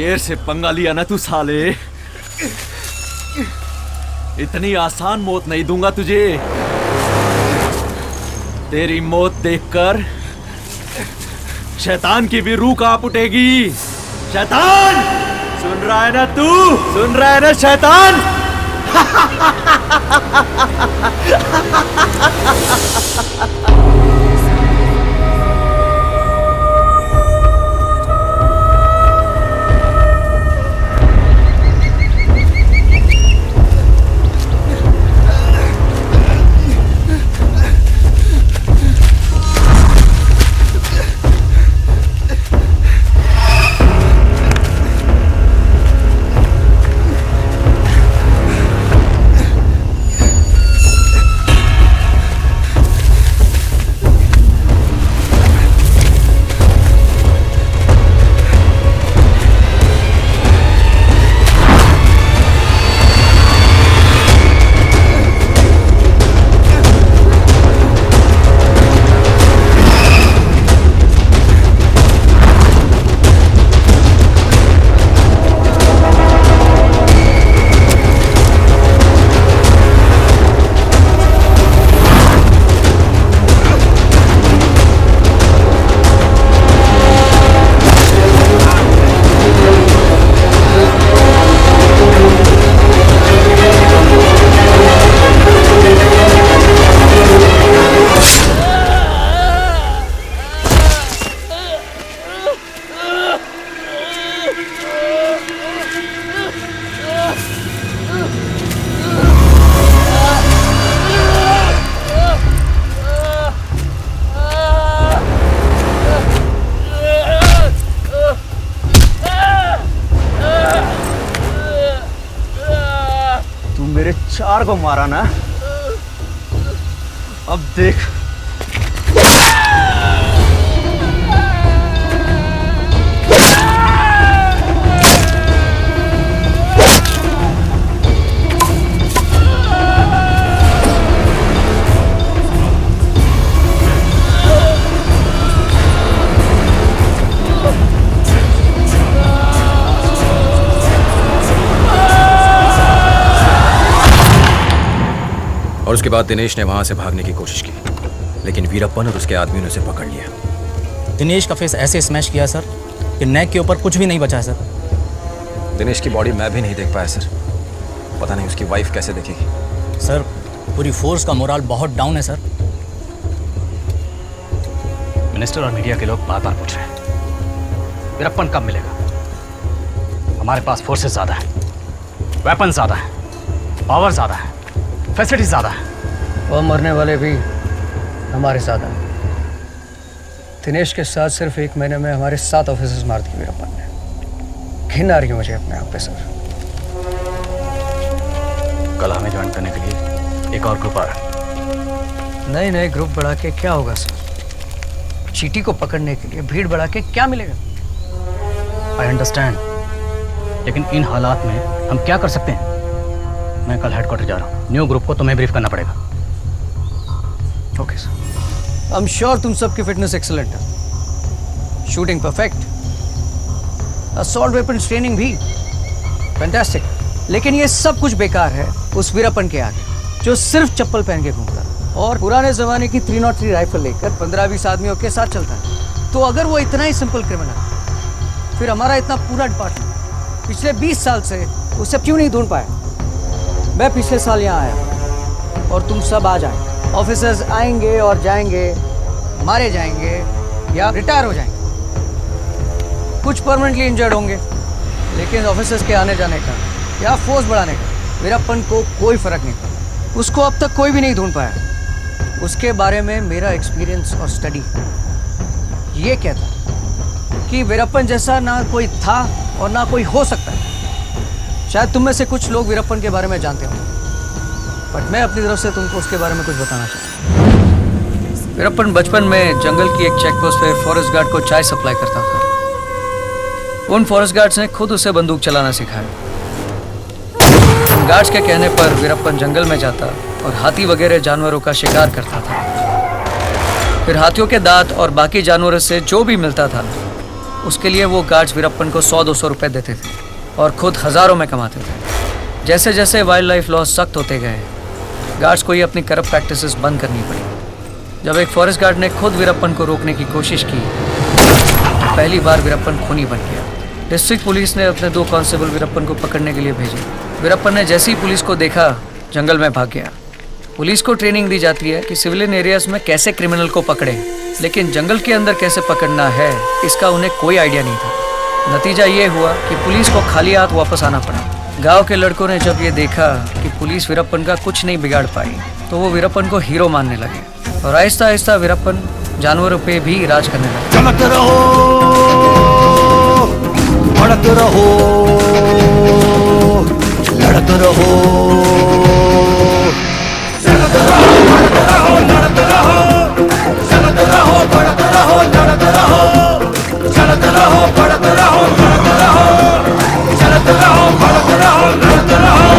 शेर से पंगा लिया ना तू साले, इतनी आसान मौत नहीं दूंगा तुझे। तेरी मौत देखकर शैतान की भी रूह कांप उठेगी। शैतान, सुन रहा है ना तू? सुन रहा है ना शैतान? मेरे 4 को मारा ना, अब देख। और उसके बाद दिनेश ने वहां से भागने की कोशिश की, लेकिन वीरप्पन और उसके आदमियों ने उसे पकड़ लिया। दिनेश का फेस ऐसे स्मैश किया सर कि नेक के ऊपर कुछ भी नहीं बचा सर। दिनेश की बॉडी मैं भी नहीं देख पाया सर, पता नहीं उसकी वाइफ कैसे देखेगी। सर पूरी फोर्स का मोराल बहुत डाउन है सर। मिनिस्टर और मीडिया के लोग बार बार पूछ रहे हैं वीरप्पन कब मिलेगा। हमारे पास फोर्सेस ज्यादा है, वेपन ज्यादा है, पावर ज्यादा है, फैसिलिटी ज्यादा है, और मरने वाले भी हमारे ज्यादा हैं। दिनेश के साथ सिर्फ 1 महीने में हमारे 7 ऑफिसर्स मार दिए वीरप्पन ने। घिन आ रही है मुझे अपने आप पे सर। कल हमें ज्वाइन करने के लिए एक और ग्रुप आ रहा है। नए ग्रुप बढ़ा के क्या होगा सर? चीटी को पकड़ने के लिए भीड़ बढ़ा के क्या मिलेगा? आई अंडरस्टैंड, लेकिन इन हालात में हम क्या कर सकते हैं? मैं कल हेडक्वार्टर जा रहा हूँ, न्यू ग्रुप को तुम्हें ब्रीफ करना पड़ेगा। Okay sir. I am sure तुम सबकी फिटनेस एक्सीलेंट है। Shooting perfect, assault weapon training भी फैंटास्टिक, लेकिन ये सब कुछ बेकार है उस वीरप्पन के आगे जो सिर्फ चप्पल पहन के घूमता है और पुराने जमाने की 303 राइफल लेकर 15-20 आदमियों के साथ चलता है। तो अगर वो इतना ही सिंपल क्रिमिनल, फिर हमारा इतना पूरा डिपार्टमेंट पिछले 20 साल से उसे क्यों नहीं ढूंढ पाया? मैं पिछले साल यहाँ आया और तुम सब आ जाए। ऑफिसर्स आएंगे और जाएंगे, मारे जाएंगे या रिटायर हो जाएंगे। कुछ परमानेंटली इंजर्ड होंगे, लेकिन ऑफिसर्स के आने जाने का या फोर्स बढ़ाने का वीरप्पन को कोई फर्क नहीं पड़ा। उसको अब तक कोई भी नहीं ढूंढ पाया। उसके बारे में मेरा एक्सपीरियंस और स्टडी ये कहता कि वीरप्पन जैसा ना कोई था और ना कोई हो सकता है। शायद तुम में से कुछ लोग वीरप्पन के बारे में जानते हो, बट मैं अपनी तरफ से तुमको उसके बारे में कुछ बताना चाहता हूँ। वीरप्पन बचपन में जंगल की एक चेक पोस्ट पे फॉरेस्ट गार्ड को चाय सप्लाई करता था। उन फॉरेस्ट गार्ड्स ने खुद उसे बंदूक चलाना सिखाया। उन गार्ड्स के कहने पर वीरप्पन जंगल में जाता और हाथी वगैरह जानवरों का शिकार करता था। फिर हाथियों के दांत और बाकी जानवरों से जो भी मिलता था उसके लिए वो गार्ड्स वीरप्पन को 100-200 रुपए देते थे और खुद हज़ारों में कमाते थे। जैसे जैसे वाइल्ड लाइफ लॉज सख्त होते गए, गार्ड्स को ये अपनी करप्ट प्रैक्टिसेस बंद करनी पड़ी। जब एक फॉरेस्ट गार्ड ने खुद वीरप्पन को रोकने की कोशिश की, पहली बार वीरप्पन खूनी बन गया। डिस्ट्रिक्ट पुलिस ने अपने 2 कांस्टेबल वीरप्पन को पकड़ने के लिए भेजे। वीरप्पन ने जैसे ही पुलिस को देखा, जंगल में भाग गया। पुलिस को ट्रेनिंग दी जाती है कि सिविलियन एरियाज में कैसे क्रिमिनल को पकड़े, लेकिन जंगल के अंदर कैसे पकड़ना है इसका उन्हें कोई आइडिया नहीं था। नतीजा ये हुआ कि पुलिस को खाली हाथ वापस आना पड़ा। गांव के लड़कों ने जब ये देखा कि पुलिस वीरप्पन का कुछ नहीं बिगाड़ पाई, तो वो वीरप्पन को हीरो मानने लगे और आहिस्ता आहिस्ता वीरप्पन जानवरों पे भी राज करने लगे। चमक रहो, बढ़त रहो, लड़त रहो, चलत रहो, बढ़त रहो, लड़त रहो, चलत रहो, बढ़त रहो, लड़त रहो, चलत रहो, बढ़त रहो, लड़त रहो, चलत रहो, बढ़त रहो, लड़त रहो।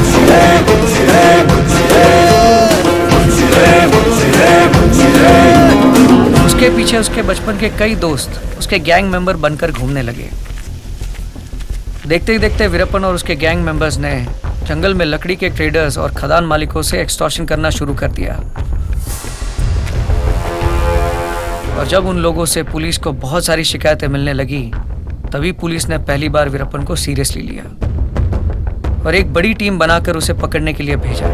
मुझे मुझे मुझे मुझे मुझे मुझे। उसके पीछे उसके बचपन के कई दोस्त उसके गैंग मेंबर बनकर घूमने लगे। देखते ही देखते वीरप्पन और उसके गैंग मेंबर्स ने जंगल में लकड़ी के ट्रेडर्स और खदान मालिकों से एक्सटॉर्शन करना शुरू कर दिया। और जब उन लोगों से पुलिस को बहुत सारी शिकायतें मिलने लगी, तभी पुलिस ने पहली बार वीरप्पन को सीरियसली लिया और एक बड़ी टीम बनाकर उसे पकड़ने के लिए भेजा।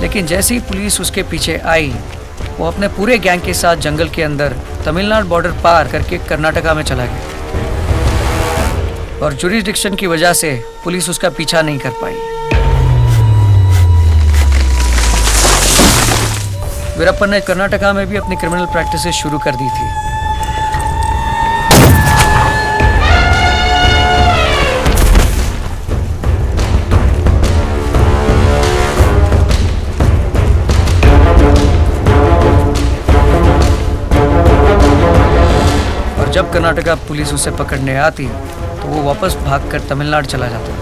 लेकिन जैसे ही पुलिस उसके पीछे आई, वो अपने पूरे गैंग के साथ जंगल के अंदर तमिलनाडु बॉर्डर पार करके कर्नाटका में चला गया और जुरिसडिक्शन की वजह से पुलिस उसका पीछा नहीं कर पाई। वीरप्पन ने कर्नाटका में भी अपनी क्रिमिनल प्रैक्टिसेस शुरू कर दी थी। जब कर्नाटका पुलिस उसे पकड़ने आती तो वो वापस भागकर तमिलनाडु चला जाता।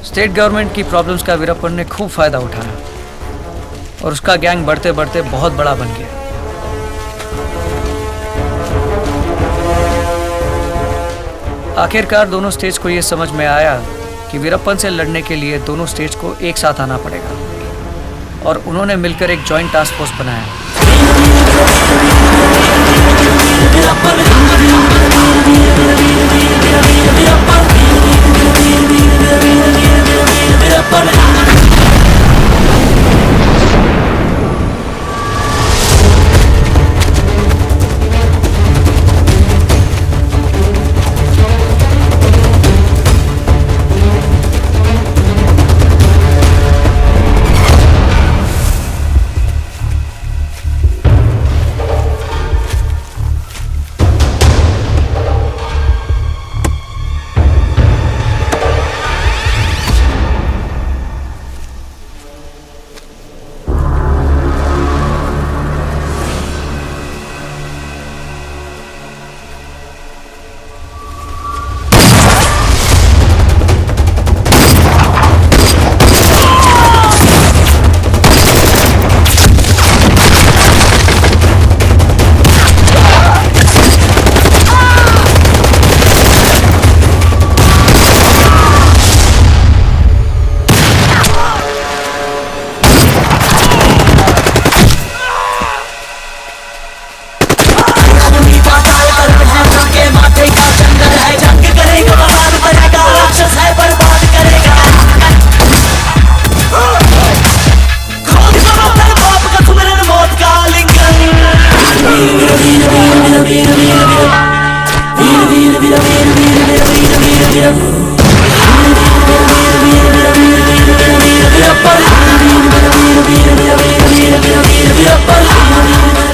स्टेट गवर्नमेंट की प्रॉब्लम्स का वीरप्पन ने खूब फायदा उठाया और उसका गैंग बढ़ते बढ़ते बहुत बड़ा बन गया। आखिरकार दोनों स्टेट्स को ये समझ में आया कि वीरप्पन से लड़ने के लिए दोनों स्टेट्स को एक साथ आना पड़ेगा और उन्होंने मिलकर एक जॉइंट टास्क फोर्स बनाया।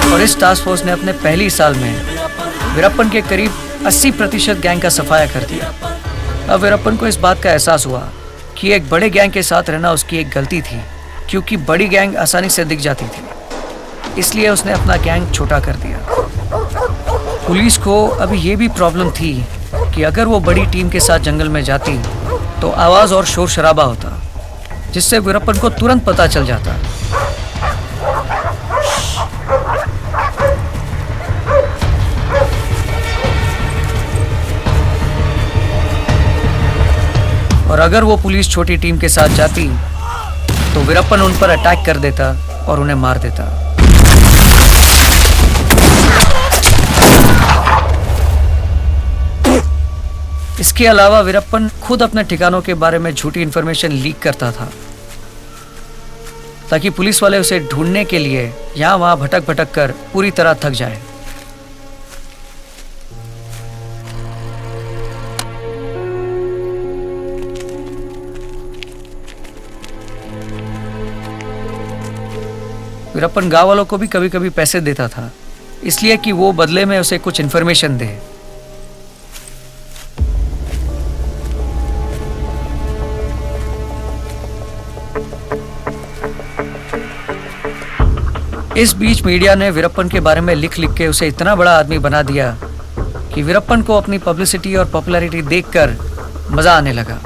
और इस टास्क फोर्स ने अपने पहली साल में वीरप्पन के करीब 80% गैंग का सफाया कर दिया। अब वीरप्पन को इस बात का एहसास हुआ कि एक बड़े गैंग के साथ रहना उसकी एक गलती थी, क्योंकि बड़ी गैंग आसानी से दिख जाती थी। इसलिए उसने अपना गैंग छोटा कर दिया। पुलिस को अभी ये भी प्रॉब्लम थी कि अगर वो बड़ी टीम के साथ जंगल में जाती तो आवाज और शोर शराबा होता, जिससे वीरप्पन को तुरंत पता चल जाता। और अगर वो पुलिस छोटी टीम के साथ जाती तो वीरप्पन उन पर अटैक कर देता और उन्हें मार देता। इसके अलावा वीरप्पन खुद अपने ठिकानों के बारे में झूठी इंफॉर्मेशन लीक करता था, ताकि पुलिस वाले उसे ढूंढने के लिए यहां वहां भटक भटक कर पूरी तरह थक जाए। वीरप्पन गांव वालों को भी कभी कभी पैसे देता था, इसलिए कि वो बदले में उसे कुछ इंफॉर्मेशन दे। इस बीच मीडिया ने वीरप्पन के बारे में लिख लिख के उसे इतना बड़ा आदमी बना दिया कि वीरप्पन को अपनी पब्लिसिटी और पॉपुलैरिटी देखकर मजा आने लगा।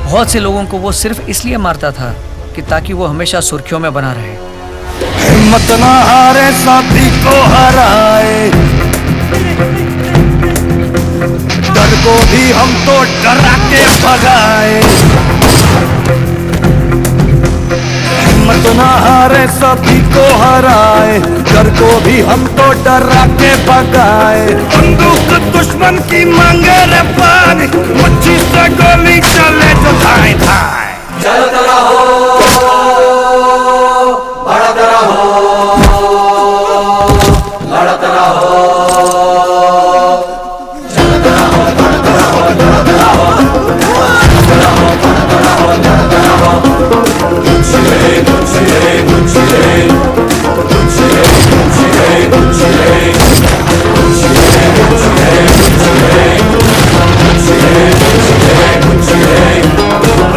बहुत से लोगों को वो सिर्फ इसलिए मारता था कि ताकि वो हमेशा सुर्खियों में बना रहे। हिम्मत ना हारे साथी को हराए, डर को भी हम तो डरा के भगाए। हिम्मत ना हारे साथी को हराए, डर को भी हम तो डरा के भगाए। बंदूक दुश्मन की मांगे रे पानी, मच्छी से गोली चले जो धाए धाए। चलता रहो, बढ़ता रहो, लड़ता रहो, चलता रहो, बढ़ता रहो, लड़ता रहो, चलता रहो, बढ़ता रहो, लड़ता रहो। कुछ रे, कुछ रे, कुछ रे, कुछ रे, कुछ रे, कुछ रे, कुछ रे, कुछ रे, कुछ रे, कुछ रे, कुछ रे, कुछ रे।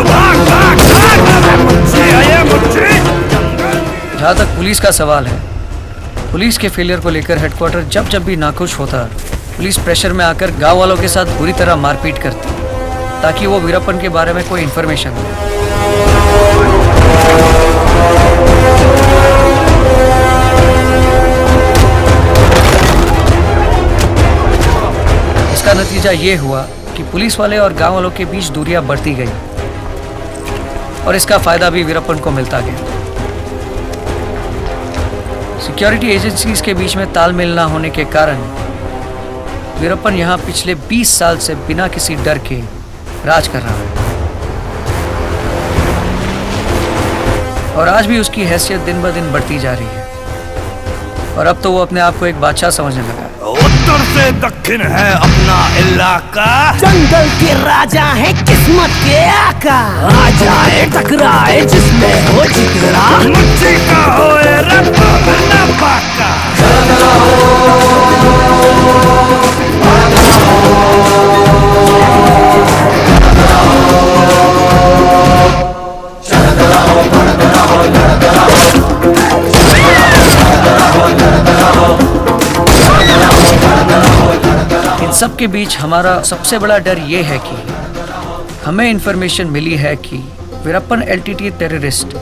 भाग भाग भाग, मुझे आए मुझे। जहाँ तक पुलिस का सवाल है, पुलिस के फेलियर को लेकर हेडक्वार्टर जब जब भी नाखुश होता, पुलिस प्रेशर में आकर गांव वालों के साथ बुरी तरह मारपीट करती, ताकि वो वीरप्पन के बारे में कोई इंफॉर्मेशन दे। इसका नतीजा ये हुआ कि पुलिस वाले और गांव वालों के बीच दूरियां बढ़ती गई और इसका फायदा भी वीरप्पन को मिलता गया। सिक्योरिटी एजेंसीज के बीच में तालमेल ना होने के कारण वीरप्पन यहाँ पिछले 20 साल से बिना किसी डर के राज कर रहा है और आज भी उसकी हैसियत दिन ब दिन बढ़ती जा रही है और अब तो वो अपने आप को एक बादशाह समझने लगा है। उत्तर से दक्षिण है अपना इलाका, जंगल के राजा है किस्मत के आका। आ जाए टकराए जिसमें हो जिगरा, मच्छी का होए रब ना पाका। इन सब के बीच हमारा सबसे बड़ा डर ये है कि हमें इंफॉर्मेशन मिली है कि वीरप्पन एलटीटी टेररिस्ट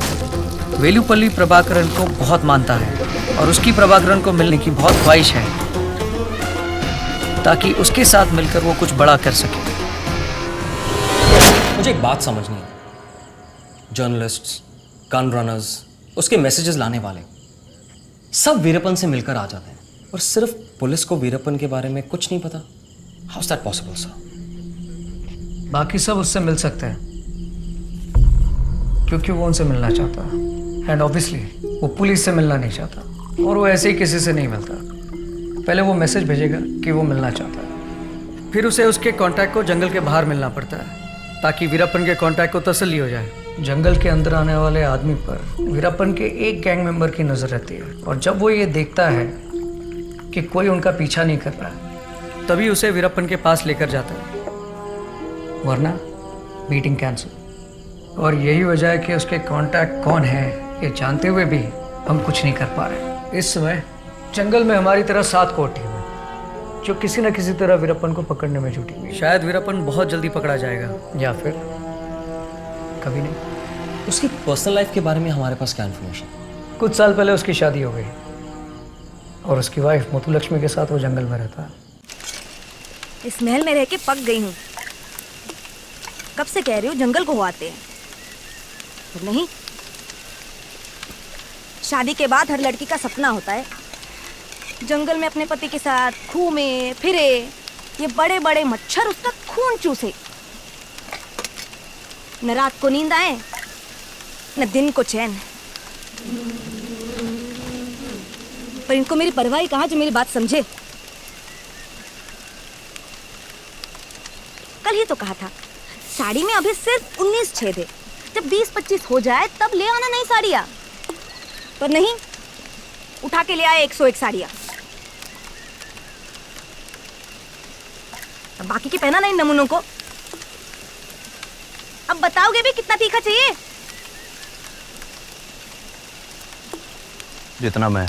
वेलुपल्ली प्रभाकरन को बहुत मानता है और उसकी प्रभाकरन को मिलने की बहुत ख्वाहिश है ताकि उसके साथ मिलकर वो कुछ बड़ा कर सके। मुझे एक बात समझनी है, जर्नलिस्ट्स, गन रनर्स, उसके मैसेजेस लाने वाले सब वीरप्पन से मिलकर आ जाते हैं और सिर्फ पुलिस को वीरप्पन के बारे में कुछ नहीं पता। How is that possible sir? बाकी सब उससे मिल सकते हैं क्योंकि वो उनसे मिलना चाहता है एंड ऑब्वियसली वो पुलिस से मिलना नहीं चाहता और वो ऐसे ही किसी से नहीं मिलता। पहले वो मैसेज भेजेगा कि वो मिलना चाहता है, फिर उसे उसके कांटेक्ट को जंगल के बाहर मिलना पड़ता है ताकि वीरप्पन के कांटेक्ट को तसल्ली हो जाए जंगल के अंदर आने वाले आदमी पर वीरप्पन के एक गैंग मेंबर की नजर रहती है, और जब वो ये देखता है कि कोई उनका पीछा नहीं कर रहा है, तभी उसे वीरप्पन के पास लेकर जाता है, वरना मीटिंग कैंसिल। और यही वजह है कि उसके कांटेक्ट कौन है ये जानते हुए भी हम कुछ नहीं कर पा रहे। इस समय जंगल में हमारी तरह 7 कोर टीम है जो किसी न किसी तरह वीरप्पन को पकड़ने में जुटी हुई है। शायद वीरप्पन बहुत जल्दी पकड़ा जाएगा, या फिर कभी नहीं। उसकी पर्सनल लाइफ के बारे में हमारे पास क्या इन्फॉर्मेशन? कुछ साल पहले उसकी शादी हो गई और उसकी वाइफ मुथुलक्ष्मी के साथ वो जंगल में रहता है। इस महल में रह के पक गई हूँ। कब से कह रही हूँ जंगल को आते हैं, तो नहीं। शादी के बाद हर लड़की का सपना होता है जंगल में अपने पति के साथ घूमे फिरे, ये बड़े बड़े मच्छर उसका खून चूसे, न रात को नींद आए न दिन को चैन। पर इनको मेरी परवाह ही कहाँ जो मेरी बात समझे। कल ही तो कहा था साड़ी में अभी सिर्फ 19 छेद है, जब 20-25 हो जाए तब ले आना नई साड़ियाँ। पर नहीं, उठा के ले आए 101 साड़ियाँ। अब बाकी की पहना नहीं नमूनों को। अब बताओगे भी कितना तीखा चाहिए? जितना मैं।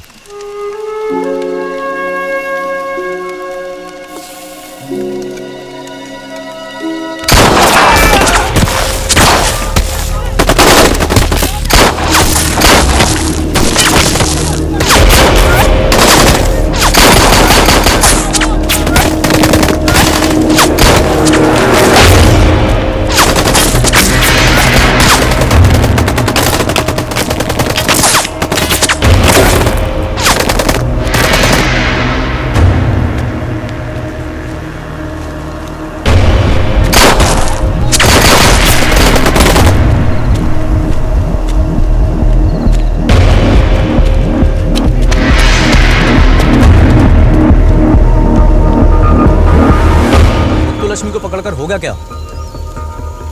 लक्ष्मी को पकड़कर हो गया क्या?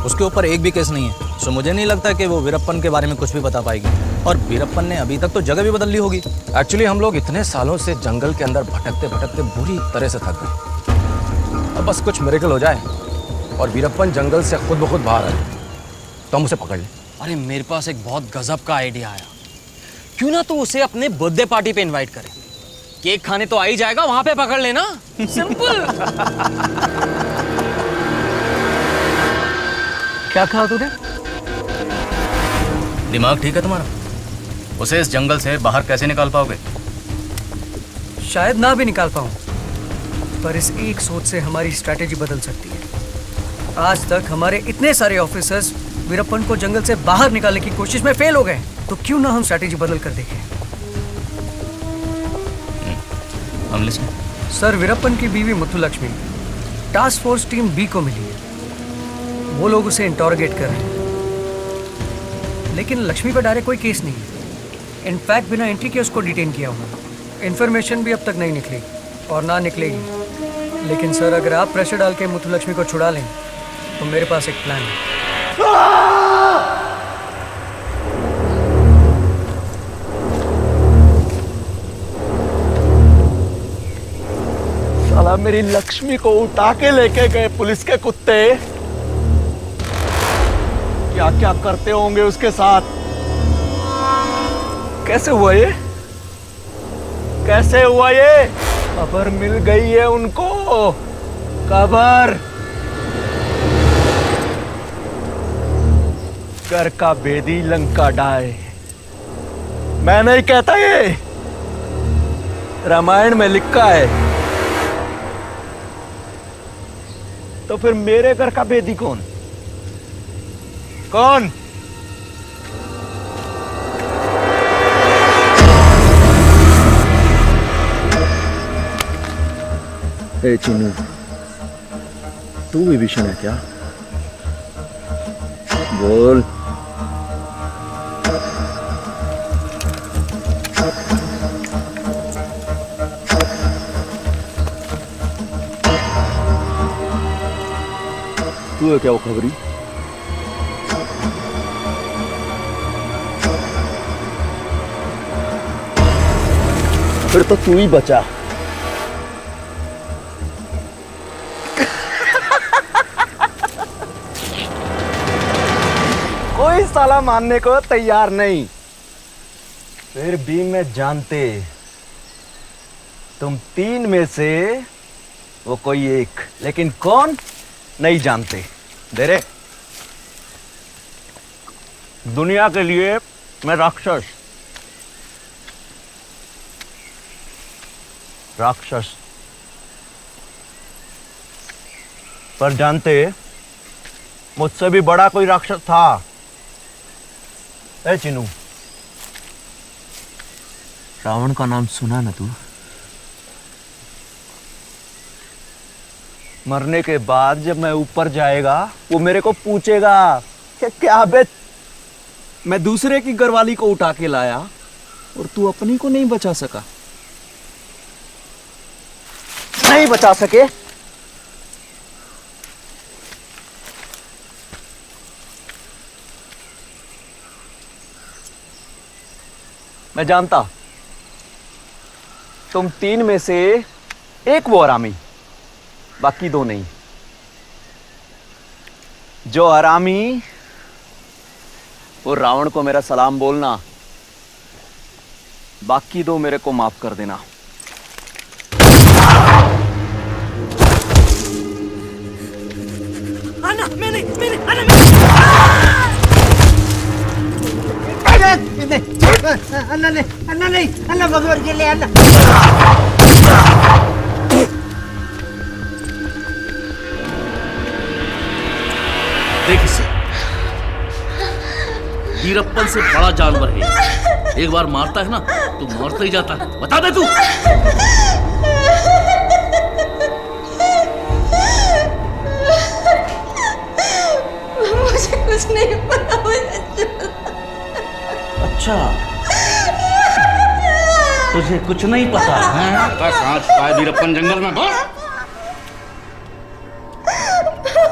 उसके ऊपर एक भी केस नहीं है, तो मुझे नहीं लगता कि वो वीरप्पन के बारे में कुछ भी बता पाएगी। और वीरप्पन ने अभी तक तो जगह भी बदल ली होगी। एक्चुअली हम लोग इतने सालों से जंगल के अंदर भटकते भटकते बुरी तरह से थक गए। अब बस कुछ मिरेकल हो जाए और वीरप्पन जंगल से खुद ब खुद बाहर आए तो हम उसे पकड़ लें। अरे मेरे पास एक बहुत गजब का आइडिया आया। क्यों ना तू उसे अपने बर्थडे पार्टी पे इनवाइट करे, केक खाने तो आ ही जाएगा, वहां पे पकड़ लेना। सिंपल। क्या कहा तूने? दिमाग ठीक है तुम्हारा? उसे इस जंगल से बाहर कैसे निकाल पाओगे? शायद ना भी निकाल पाऊं, पर इस एक सोच से हमारी स्ट्रैटेजी बदल सकती है। आज तक हमारे इतने सारे ऑफिसर्स वीरप्पन को जंगल से बाहर निकालने की कोशिश में फेल हो गए, तो क्यों ना हम स्ट्रैटेजी बदल कर देखें। हम लिस्टें। सर, वीरप्पन की बीवी Muthulakshmi task force team B को मिली है। वो लोग उसे इंटरोगेट कर रहे हैं, लेकिन लक्ष्मी पर डायरेक्ट कोई केस नहीं है। इनफैक्ट बिना एंट्री के उसको डिटेन किया हुआ। इन्फॉर्मेशन भी अब तक नहीं निकली और ना निकलेगी। लेकिन सर, अगर आप प्रेशर डाल के मुथुलक्ष्मी को छुड़ा लें तो मेरे पास एक प्लान है। साला मेरी लक्ष्मी को उठा के लेके गए पुलिस के कुत्ते। क्या क्या करते होंगे उसके साथ। कैसे हुआ ये? कैसे हुआ ये? खबर मिल गई है उनको। खबर घर का बेदी लंका डाए। मैं नहीं कहता, ये रामायण में लिखा है। तो फिर मेरे घर का बेदी कौन? कौन? ए चिन्नू, तू भी भीषण है क्या? बोल। तू है क्या वो खबरी? फिर तो तू ही बचा। कोई साला मानने को तैयार नहीं। फिर भी मैं जानते तुम तीन में से वो कोई एक, लेकिन कौन नहीं जानते। दे रे। दुनिया के लिए मैं राक्षस पर जानते मुझसे भी बड़ा कोई राक्षस था। ए चिनू, रावण का नाम सुना ना तू? मरने के बाद जब मैं ऊपर जाएगा वो मेरे को पूछेगा कि क्या बे, मैं दूसरे की घरवाली को उठा के लाया और तू अपनी को नहीं बचा सका। नहीं बचा सके? मैं जानता तुम तीन में से एक वो हरामी, बाकी दो नहीं। जो हरामी वो रावण को मेरा सलाम बोलना, बाकी दो मेरे को माफ कर देना। अन्ना मैंने अन्ना नहीं अन्ना भगवान के लिए अन्ना। देख इसे, वीरप्पन से बड़ा जानवर है। एक बार मारता है ना तो मरता ही जाता है। बता दे तू। मुझे कुछ नहीं पता। अच्छा, तुझे कुछ नहीं पता है? बस आज पाए वीरप्पन जंगल में बोल।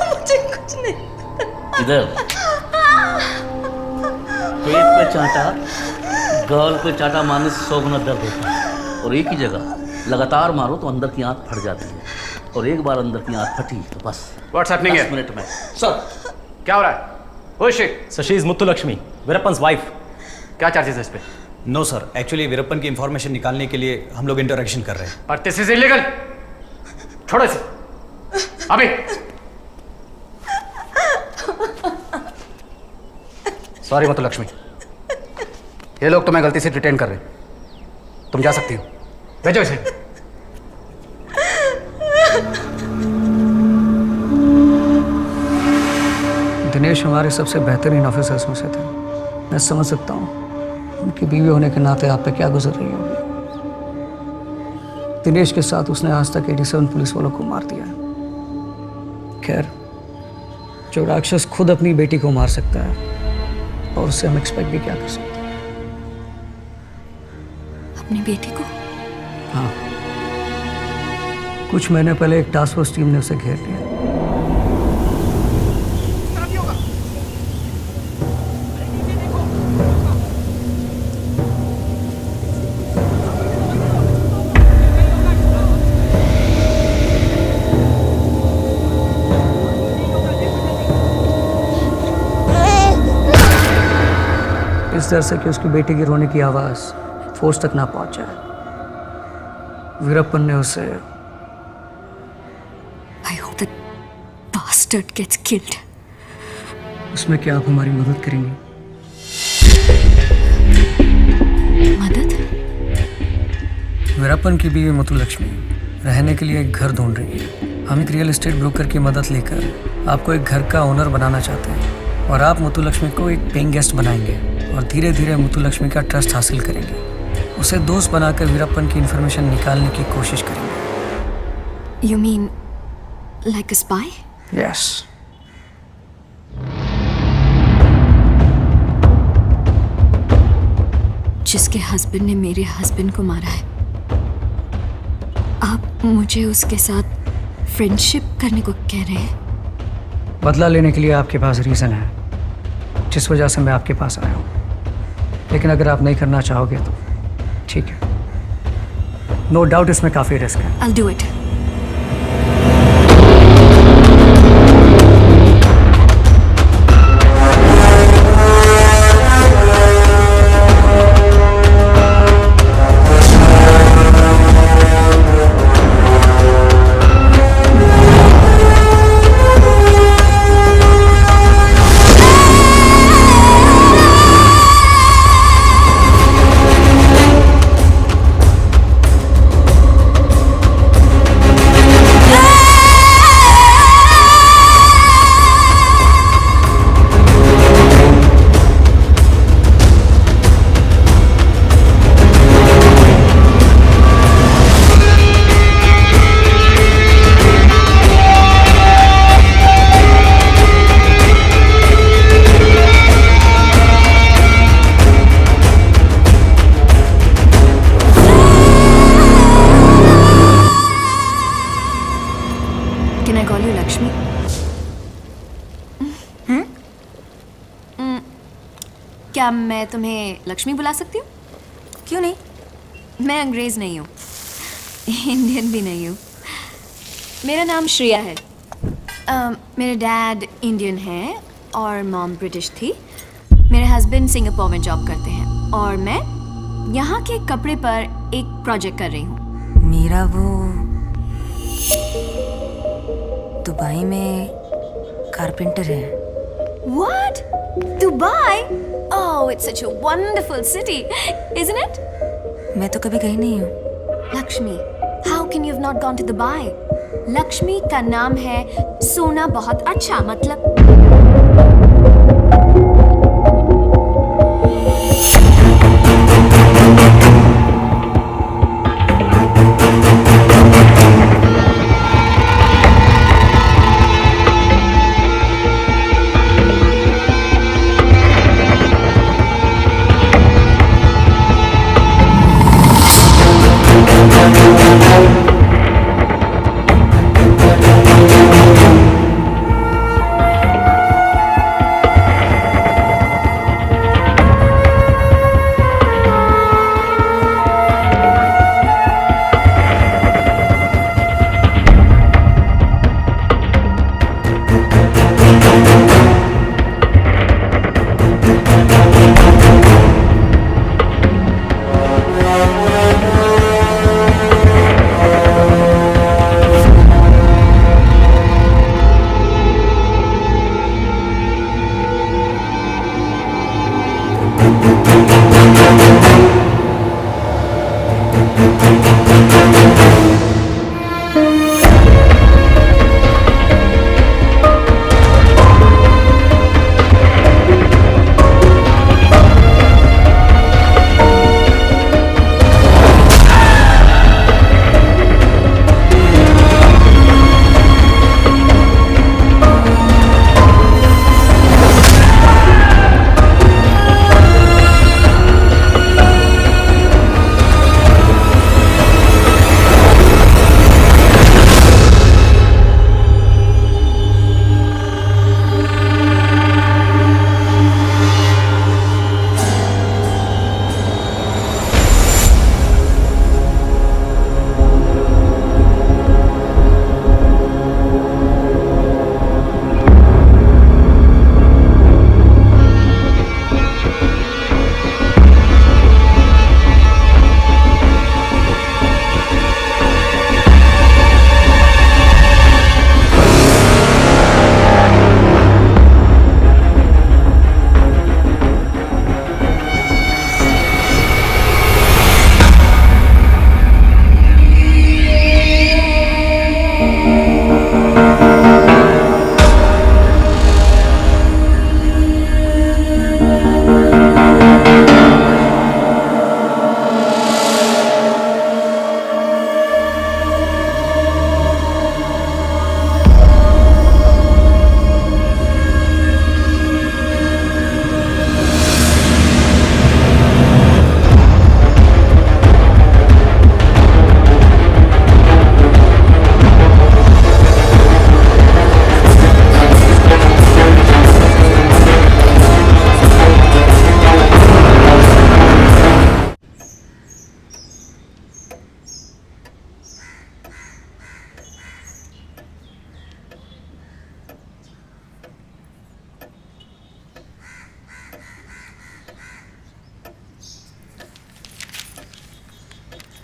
मुझे कुछ नहीं पता। इधर पेट पे चाटा, गाल पे चाटा मारने से 100 गुना दर्द होता है। और एक ही जगह लगातार मारो तो अंदर की आंत फट जाती है, और एक बार अंदर की आंत फटी तो बस What's happening 10 here? मिनट में। सर, क्या हो रहा है? Who is she? Sir, she is Muthulakshmi, Veerappan's wife. क्या चार्जेस है इस पे? नो सर, एक्चुअली वीरप्पन की इंफॉर्मेशन निकालने के लिए हम लोग इंटरेक्शन कर रहे हैं। और दिस इज इलीगल। छोड़ो इसे अभी। सॉरी मुत्तुलक्ष्मी, ये लोग तुम्हें गलती से डिटेन कर रहे हैं। तुम जा सकती हो, भेजो इसे। दिनेश हमारे सबसे बेहतरीन ऑफिसर्स में से थे। मैं समझ सकता हूँ उनकी बीवी होने के नाते आप पे क्या गुजर रही होगी। दिनेश के साथ उसने आज तक 87 पुलिस वालों को मार दिया है। खैर, जो राक्षस खुद अपनी बेटी को मार सकता है, और उससे हम एक्सपेक्ट भी क्या कर सकते हैं। अपनी बेटी को? हाँ, कुछ महीने पहले एक टास्क फोर्स टीम ने उसे घेर लिया। इस डर से कि उसकी बेटी की रोने की आवाज फोर्स तक ना पहुंच जाए, वीरप्पन ने उसे I hope that bastard gets killed. उसमें क्या आप हमारी मदद करेंगे? मदद? वीरप्पन की बीवी मुत्तुलक्ष्मी रहने के लिए एक घर ढूंढ रही है। हम एक रियल एस्टेट ब्रोकर की मदद लेकर आपको एक घर का ओनर बनाना चाहते हैं, और आप मुत्तुलक्ष्मी को एक पेइंग गेस्ट बनाएंगे और धीरे धीरे मुत्तुलक्ष्मी का ट्रस्ट हासिल करेंगे। उसे दोस्त बनाकर वीरप्पन की इंफॉर्मेशन निकालने की कोशिश करेंगे। You mean like a spy? Yes. जिसके हस्बैंड ने मेरे हस्बैंड को मारा है, आप मुझे उसके साथ फ्रेंडशिप करने को कह रहे हैं? बदला लेने के लिए आपके पास रीज़न है, जिस वजह से मैं आपके पास आया हूँ। लेकिन अगर आप नहीं करना चाहोगे तो ठीक है। नो डाउट इसमें काफ़ी रिस्क है। I'll do it. Can I call you Lakshmi? क्या मैं तुम्हें लक्ष्मी बुला सकती हूँ? क्यों नहीं? मैं अंग्रेज नहीं हूँ, इंडियन भी नहीं हूँ। मेरा नाम श्रेया है। मेरे डैड इंडियन हैं और मॉम ब्रिटिश थी। मेरे हस्बैंड सिंगापुर में जॉब करते हैं और मैं यहाँ के कपड़े पर एक प्रोजेक्ट कर रही हूँ। मेरा वो दुबई में कारपेंटर है। What? Dubai? Oh, it's such a wonderful city, isn't it? मैं तो कभी गई नहीं हूँ। Lakshmi, how can you have not gone to Dubai? Lakshmi का नाम है सोना बहुत अच्छा, मतलब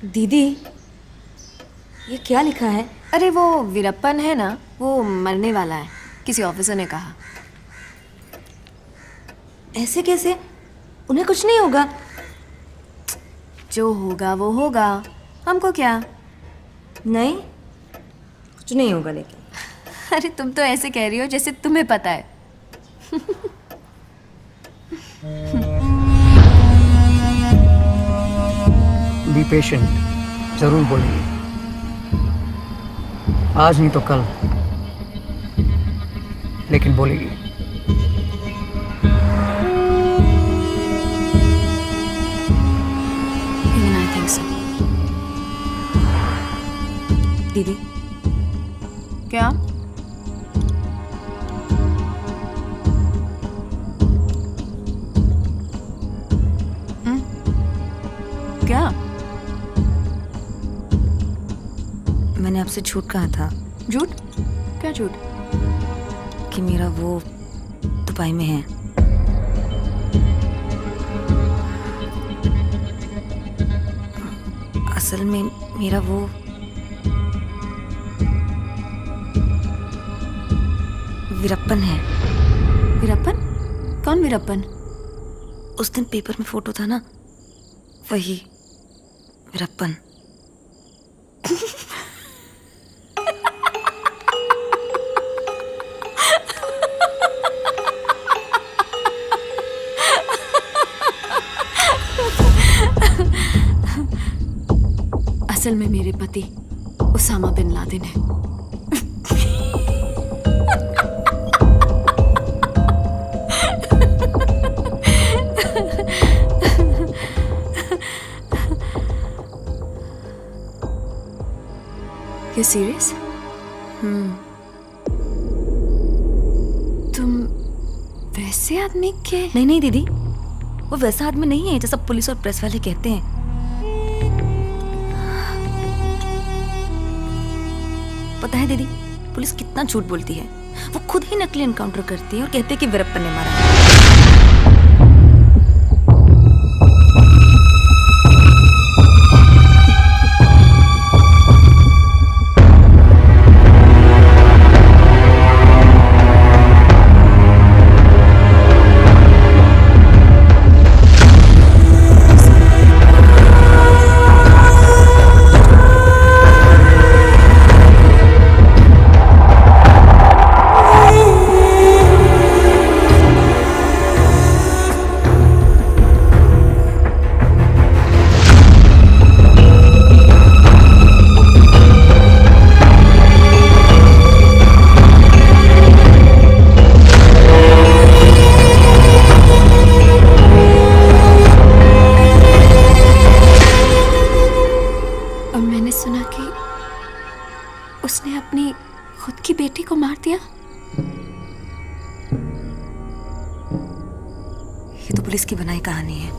दीदी, ये क्या लिखा है? अरे वो वीरप्पन है ना, वो मरने वाला है, किसी ऑफिसर ने कहा। ऐसे कैसे? उन्हें कुछ नहीं होगा। जो होगा वो होगा, हमको क्या। नहीं, कुछ नहीं होगा लेकिन। अरे तुम तो ऐसे कह रही हो जैसे तुम्हें पता है। बी पेशेंट, जरूर बोलेंगे। आज नहीं तो कल, लेकिन बोलेगी। Even I think so. दीदी, क्या? क्या? मैंने आपसे झूठ कहा था। झूठ? क्या झूठ? कि मेरा वो दुबई में है। असल में मेरा वो वीरप्पन है। वीरप्पन? कौन वीरप्पन? उस दिन पेपर में फोटो था ना, वही वीरप्पन। असल में मेरे पति उसामा बिन लादेन है। You serious? तुम वैसे आदमी के? नहीं नहीं दीदी, वो वैसा आदमी नहीं है जैसा पुलिस और प्रेस वाले कहते हैं। पता है दीदी, पुलिस कितना झूठ बोलती है। वो खुद ही नकली एनकाउंटर करती है और कहती है कि वीरप्पन ने मारा है। उसने अपनी खुद की बेटी को मार दिया। ये तो पुलिस की बनाई कहानी है।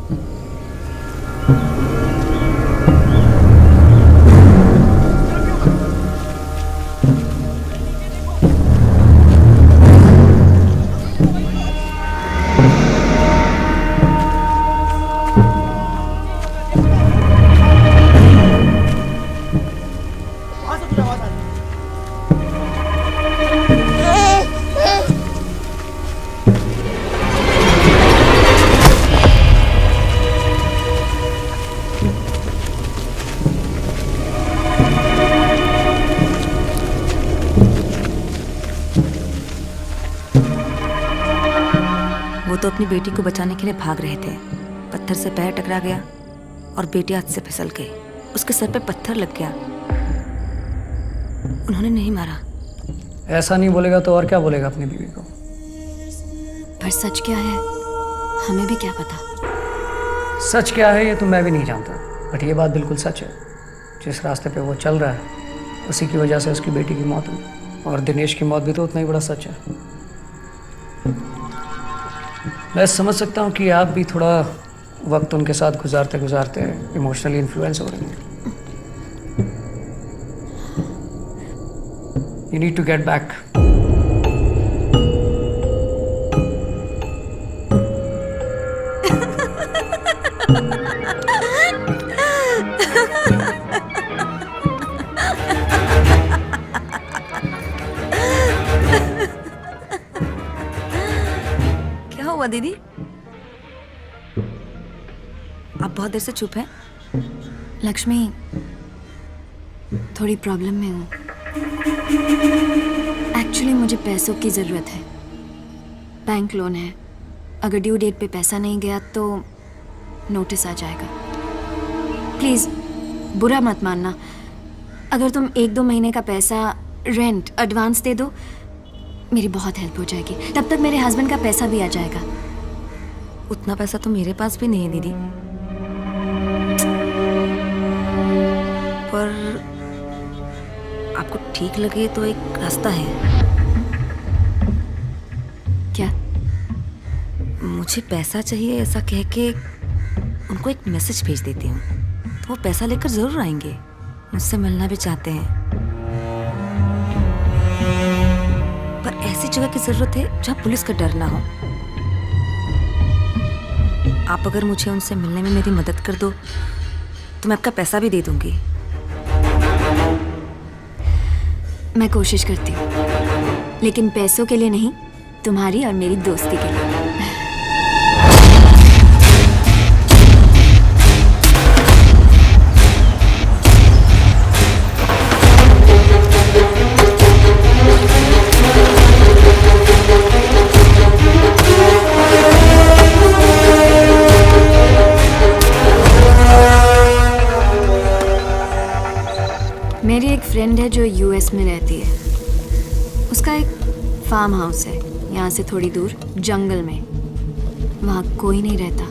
वो तो अपनी बेटी को बचाने के लिए भाग रहे थे। पत्थर से पैर टकरा गया और बेटी हाथ से फिसल गई। उसके सर पे पत्थर लग गया। उन्होंने नहीं मारा। ऐसा नहीं बोलेगा तो और क्या बोलेगा अपनी बीवी को? पर सच क्या है हमें भी क्या पता। सच क्या है ये तो मैं भी नहीं जानता, बट ये बात बिल्कुल सच है। जिस रास्ते पे वो चल रहा है उसी की वजह से उसकी बेटी की मौत हुई, और दिनेश की मौत भी तो उतना ही बड़ा सच है। मैं समझ सकता हूँ कि आप भी थोड़ा वक्त उनके साथ गुजारते गुजारते इमोशनली इन्फ्लुएंस हो रही हैं। You need to get back. हुआ दीदी? आप बहुत देर से चुप हैं। लक्ष्मी, थोड़ी प्रॉब्लम में हूँ। एक्चुअली मुझे पैसों की ज़रूरत है। बैंक लोन है, अगर ड्यू डेट पे पैसा नहीं गया तो नोटिस आ जाएगा। प्लीज़ बुरा मत मानना, अगर तुम 1-2 महीने का पैसा रेंट एडवांस दे दो, मेरी बहुत हेल्प हो जाएगी। तब तक मेरे हस्बैंड का पैसा भी आ जाएगा। उतना पैसा तो मेरे पास भी नहीं है दीदी, पर आपको ठीक लगे तो एक रास्ता है। क्या? मुझे पैसा चाहिए ऐसा कह के उनको एक मैसेज भेज देती हूँ, तो वो पैसा लेकर जरूर आएंगे। मुझसे मिलना भी चाहते हैं, पर ऐसी जगह की जरूरत है जहाँ पुलिस का डर ना हो। आप अगर मुझे उनसे मिलने में मेरी मदद कर दो तो मैं आपका पैसा भी दे दूंगी। मैं कोशिश करती हूँ, लेकिन पैसों के लिए नहीं, तुम्हारी और मेरी दोस्ती के लिए। मेरी एक फ्रेंड है जो यूएस में रहती है। उसका एक फार्म हाउस है यहाँ से थोड़ी दूर जंगल में। वहाँ कोई नहीं रहता,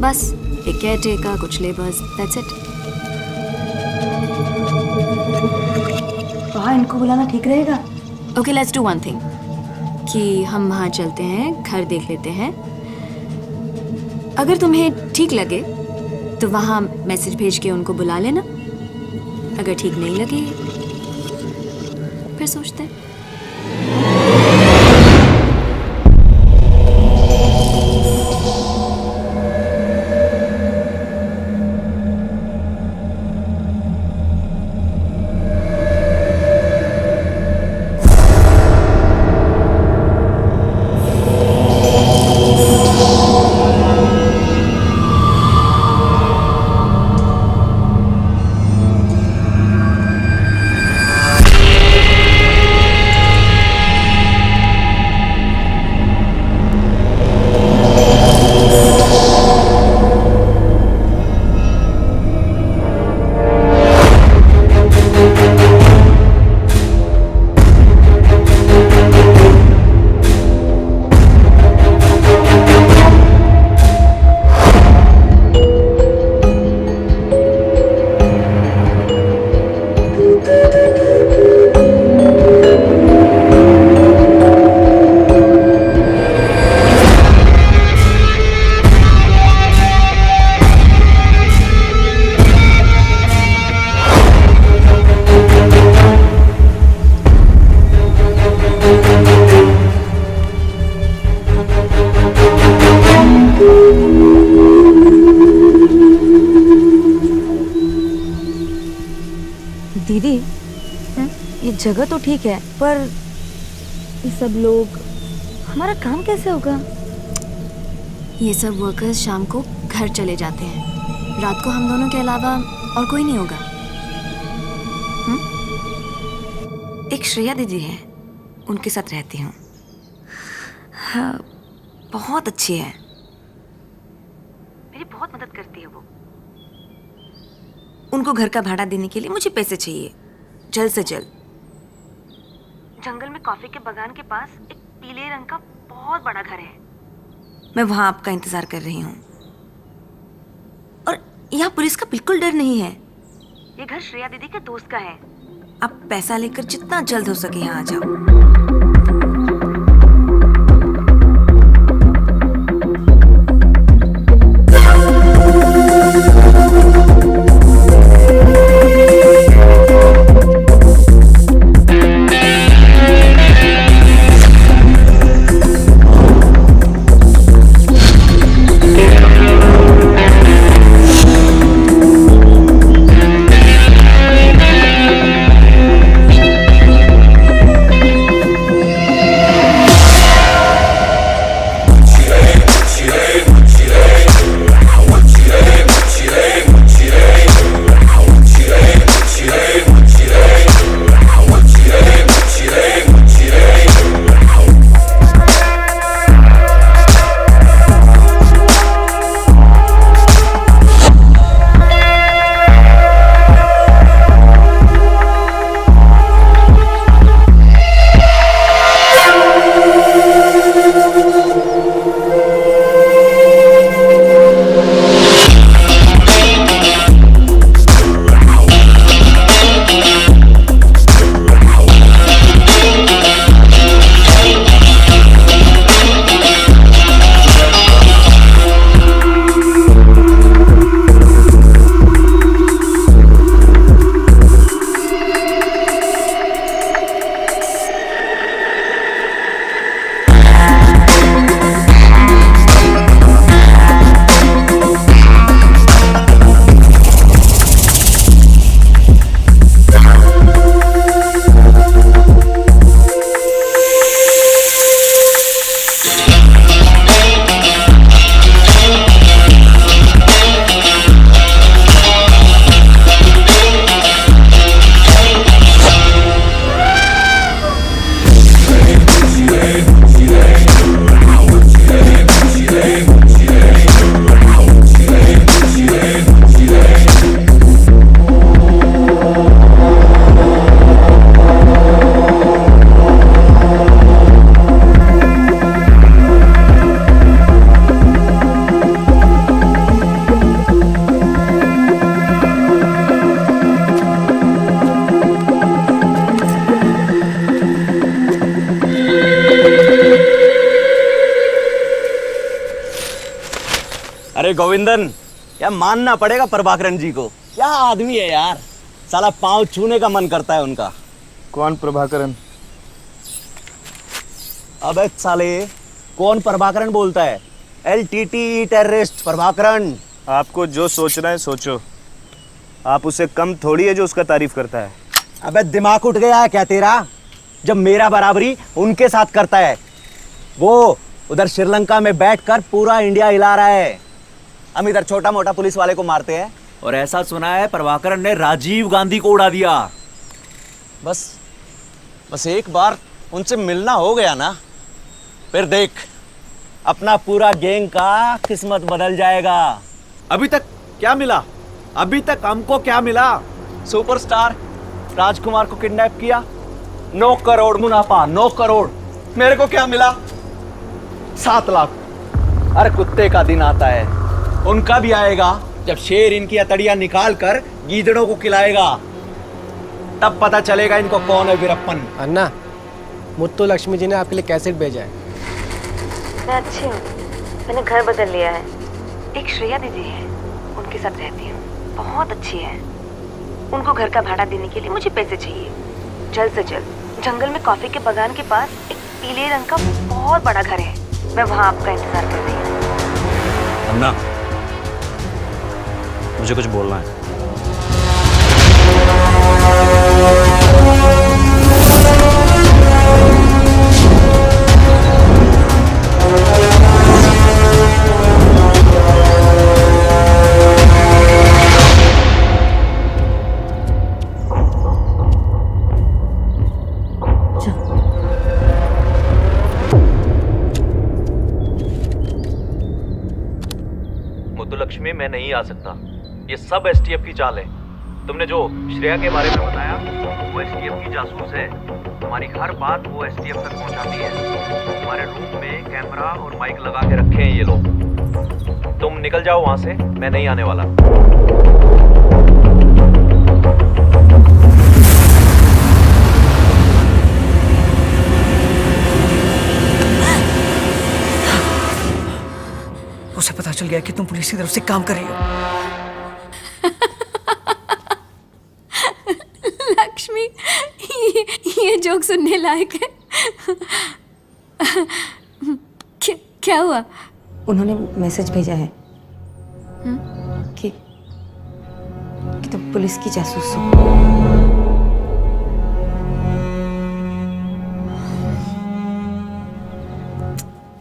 बस एक केयरटेकर, कुछ लेबर्स, दैट्स इट। वहाँ इनको बुलाना ठीक रहेगा? Okay, let's do one thing कि हम वहाँ चलते हैं, घर देख लेते हैं। अगर तुम्हें ठीक लगे तो वहाँ मैसेज भेज के उनको बुला लेना। अगर ठीक नहीं लगे फिर सोचते हैं। दीदी, ये जगह तो ठीक है, पर ये सब लोग, हमारा काम कैसे होगा? ये सब वर्कर्स शाम को घर चले जाते हैं। रात को हम दोनों के अलावा और कोई नहीं होगा। एक श्रेया दीदी है, उनके साथ रहती हूँ। हाँ, बहुत अच्छी है, मेरी बहुत मदद करती है वो। उनको घर का भाड़ा देने के लिए मुझे पैसे चाहिए, जल्द से जल्द। जंगल में कॉफी के बागान के पास एक पीले रंग का बहुत बड़ा घर है, मैं वहां आपका इंतजार कर रही हूँ। और यहाँ पुलिस का बिल्कुल डर नहीं है। ये घर श्रेया दीदी के दोस्त का है। आप पैसा लेकर जितना जल्द हो सके यहाँ आ जाओ। अरे गोविंदन, यार मानना पड़ेगा प्रभाकरण जी को, क्या आदमी है यार। साला पांव छूने का मन करता है उनका। कौन प्रभाकरण? अबे साले, कौन प्रभाकरण बोलता है? LTT terrorist Prabhakaran. आपको जो सोचना है सोचो, आप उससे कम थोड़ी है जो उसका तारीफ करता है। अबे दिमाग उठ गया है क्या तेरा? जब मेरा बराबरी उनके साथ करता है। वो उधर श्रीलंका में बैठकर पूरा इंडिया हिला रहा है, हम इधर छोटा मोटा पुलिस वाले को मारते हैं। और ऐसा सुना है प्रभाकरण ने राजीव गांधी को उड़ा दिया। बस एक बार उनसे मिलना हो गया ना, फिर देख अपना पूरा गैंग का किस्मत बदल जाएगा। अभी तक क्या मिला? अभी तक हमको क्या मिला? सुपरस्टार राजकुमार को किडनैप किया, 9 करोड़ मुनाफा, 9 करोड़। मेरे को क्या मिला? 7 लाख। अरे कुत्ते का दिन आता है, उनका भी आएगा जब शेर इनकी अतड़ियां निकाल कर गीदड़ों को खिलाएगा, तब पता चलेगा इनको कौन है वीरप्पन। अन्ना, मुत्तु लक्ष्मी जी ने आपके लिए कैसेट भेजा है। मैं अच्छी हूँ, मैंने घर बदल लिया है। एक श्रेया दीदी है, उनके साथ रहती हूँ, बहुत अच्छी है। उनको घर का भाड़ा देने के लिए मुझे पैसे चाहिए, जल्द से जल्द। जंगल में कॉफी के बागान के पास एक पीले रंग का बहुत बड़ा घर है, मैं वहाँ आपका इंतजार कर रही हूँ। अन्ना, मुझे कुछ बोलना है। मुत्तुलक्ष्मी, मैं नहीं आ सकता, ये सब STF की चाल है। तुमने जो श्रेया के बारे में बताया, वो STF की जासूस है। हमारी हर बात वो STF तक पहुंचाती है। हमारे रूम में कैमरा और माइक लगा के रखे हैं ये लोग। तुम निकल जाओ वहां से, मैं नहीं आने वाला। उसे पता चल गया कि तुम पुलिस की तरफ से काम कर रही हो। लक्ष्मी, ये जोक सुनने लायक है। क्या हुआ? उन्होंने मैसेज भेजा है कि तुम पुलिस की जासूस हो।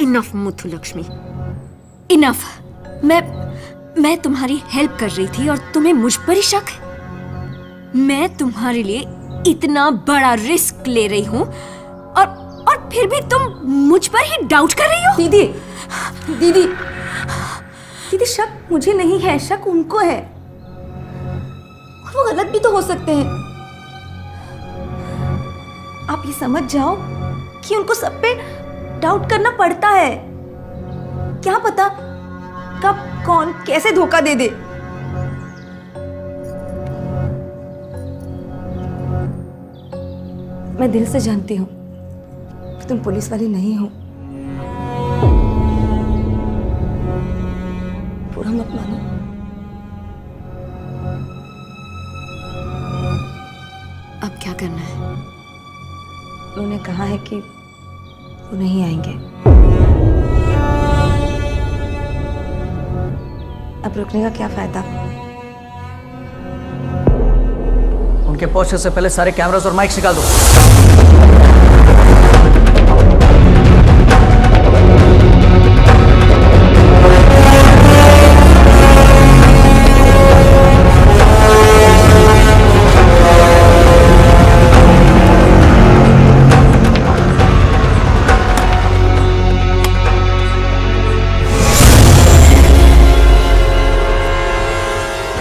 Enough Muthulakshmi, enough. मैं तुम्हारी हेल्प कर रही थी और तुम्हें मुझ पर ही शक है? मैं तुम्हारे लिए इतना बड़ा रिस्क ले रही हूँ और फिर भी तुम मुझ पर ही डाउट कर रही हो? दीदी, दीदी, दीदी, शक मुझे नहीं है, शक उनको है। और वो गलत भी तो हो सकते हैं। आप ये समझ जाओ कि उनको सब पे डाउट करना पड़ता है। क्या पता कब कौन कैसे धोखा दे दे। मैं दिल से जानती हूँ कि तुम पुलिस वाली नहीं हो। पूरा मत मानो। अब क्या करना है? उन्होंने कहा है कि वो नहीं आएंगे। अब रुकने का क्या फायदा? उनके पहुंचने से पहले सारे कैमरास और माइक्स निकाल दो।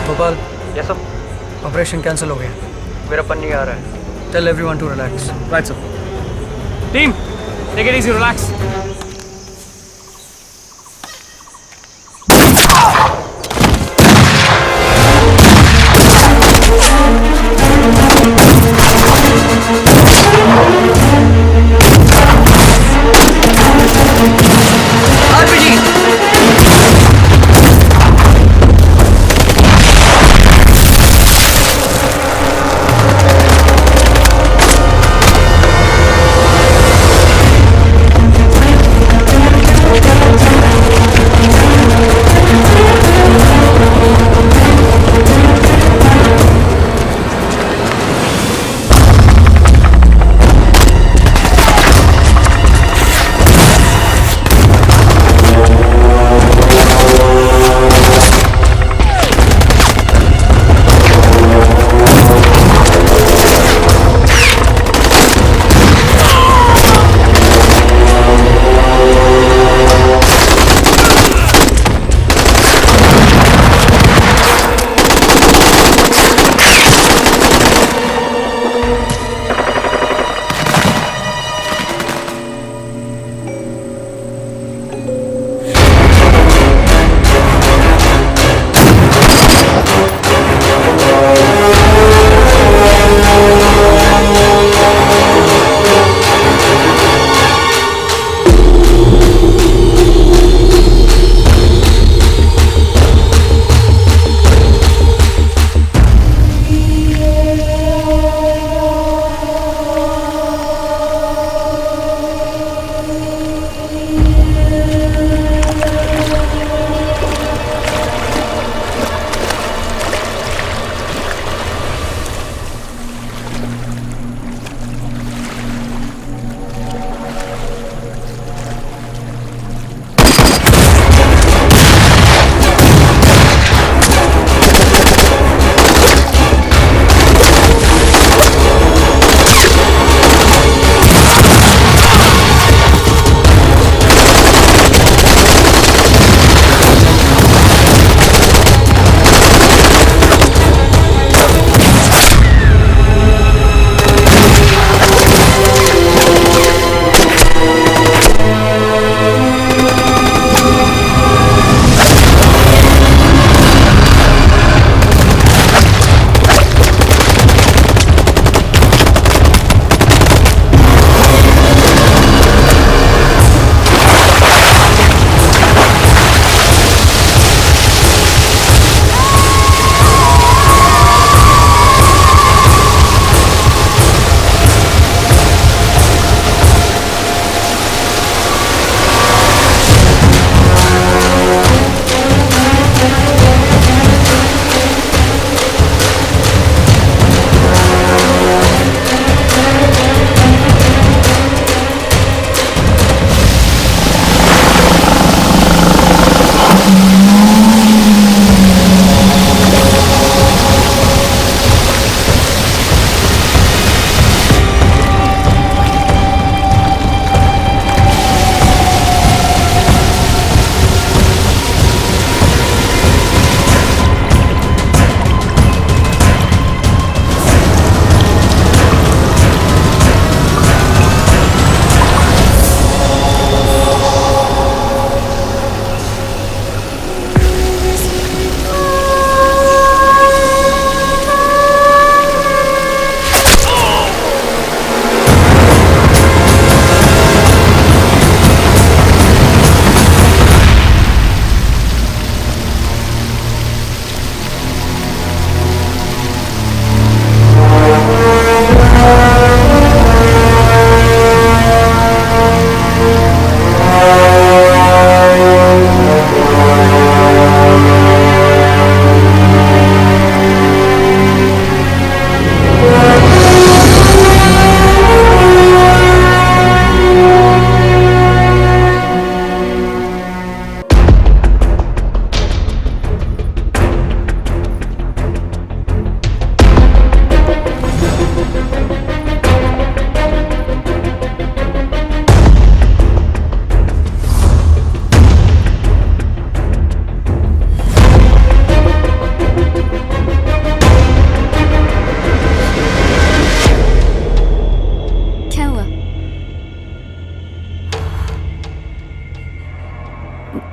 Gopal, yes sir. Operation cancel हो गया, वीरप्पन नहीं आ रहा है। Tell everyone to relax. Right sir. Team, take it easy, relax.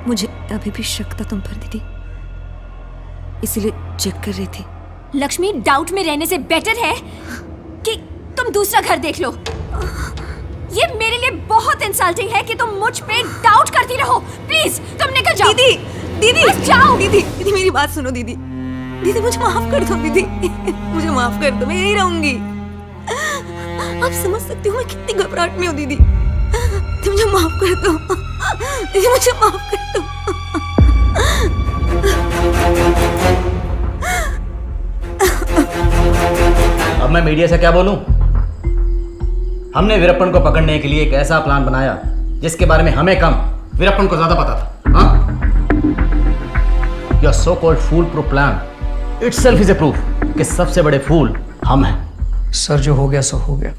मुझे अभी भी शक था तुम पर दीदी, इसलिए चेक कर रही थी। लक्ष्मी, डाउट में रहने से बेटर है कि तुम दूसरा घर देख लो। ये मेरे लिए बहुत इंसल्टिंग है कि तुम मुझ पे डाउट करती रहो। प्लीज तुम निकल जाओ। दीदी, दीदी बस जाओ। दीदी, दीदी मेरी बात सुनो दीदी। दीदी मुझे माफ कर दो दीदी, मुझे माफ कर दो, मैं यही रहूंगी। आप समझ सकती हो मैं कितनी घबराहट में हूँ दीदी। दीदी मुझे माफ कर दो, दीदी मुझे माफ कर दो। अब मैं मीडिया से क्या बोलूं? हमने वीरप्पन को पकड़ने के लिए एक ऐसा प्लान बनाया जिसके बारे में हमें कम, वीरप्पन को ज्यादा पता था। हाँ? Your so-called fool-proof plan itself is a proof कि सबसे बड़े फूल हम हैं। सर, जो हो गया सो हो गया।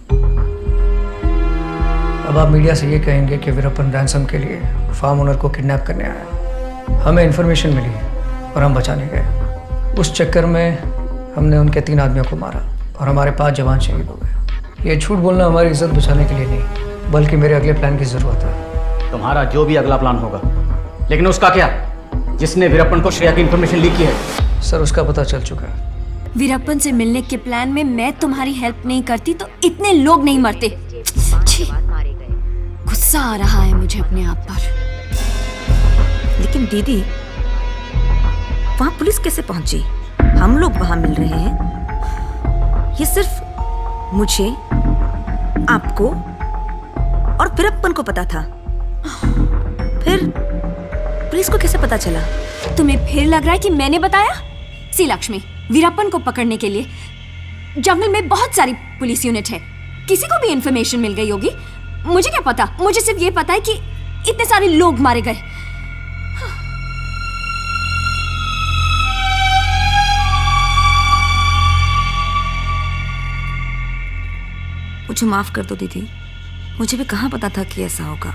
अब आप मीडिया से ये कहेंगे कि वीरप्पन रैंसम के लिए फार्म ओनर को किडनैप करने आया। हमें इन्फॉर्मेशन मिली और हम बचाने गए। उस चक्कर में हमने उनके 3 आदमियों को मारा और हमारे 5 जवान शहीद हो गए। ये झूठ बोलना हमारी इज्जत बचाने के लिए नहीं, बल्कि मेरे अगले प्लान की जरूरत है। तुम्हारा जो भी अगला प्लान होगा, लेकिन उसका क्या जिसने वीरप्पन को श्रेया की इंफॉर्मेशन लीक की है? सर, उसका पता चल चुका है। वीरप्पन से मिलने के प्लान में मैं तुम्हारी हेल्प नहीं करती तो इतने लोग नहीं मरते। छी, गुस्सा आ रहा है मुझे अपने आप पर। लेकिन दीदी, वहां पुलिस कैसे पहुंची? हम लोग वहां मिल रहे हैं। ये सिर्फ मुझे, आपको और वीरप्पन को पता था। फिर पुलिस को कैसे पता चला? तुम्हें फिर लग रहा है कि मैंने बताया? सी लक्ष्मी, वीरप्पन को पकड़ने के लिए जंगल में बहुत सारी पुलिस यूनिट है। किसी को भी इंफॉर्मेशन मिल गई होगी। मुझे क्या पता? मुझे सिर्फ ये पता है कि इतने सारे लोग मारे गए। मुझे माफ कर दो दीदी, मुझे भी कहाँ पता था कि ऐसा होगा।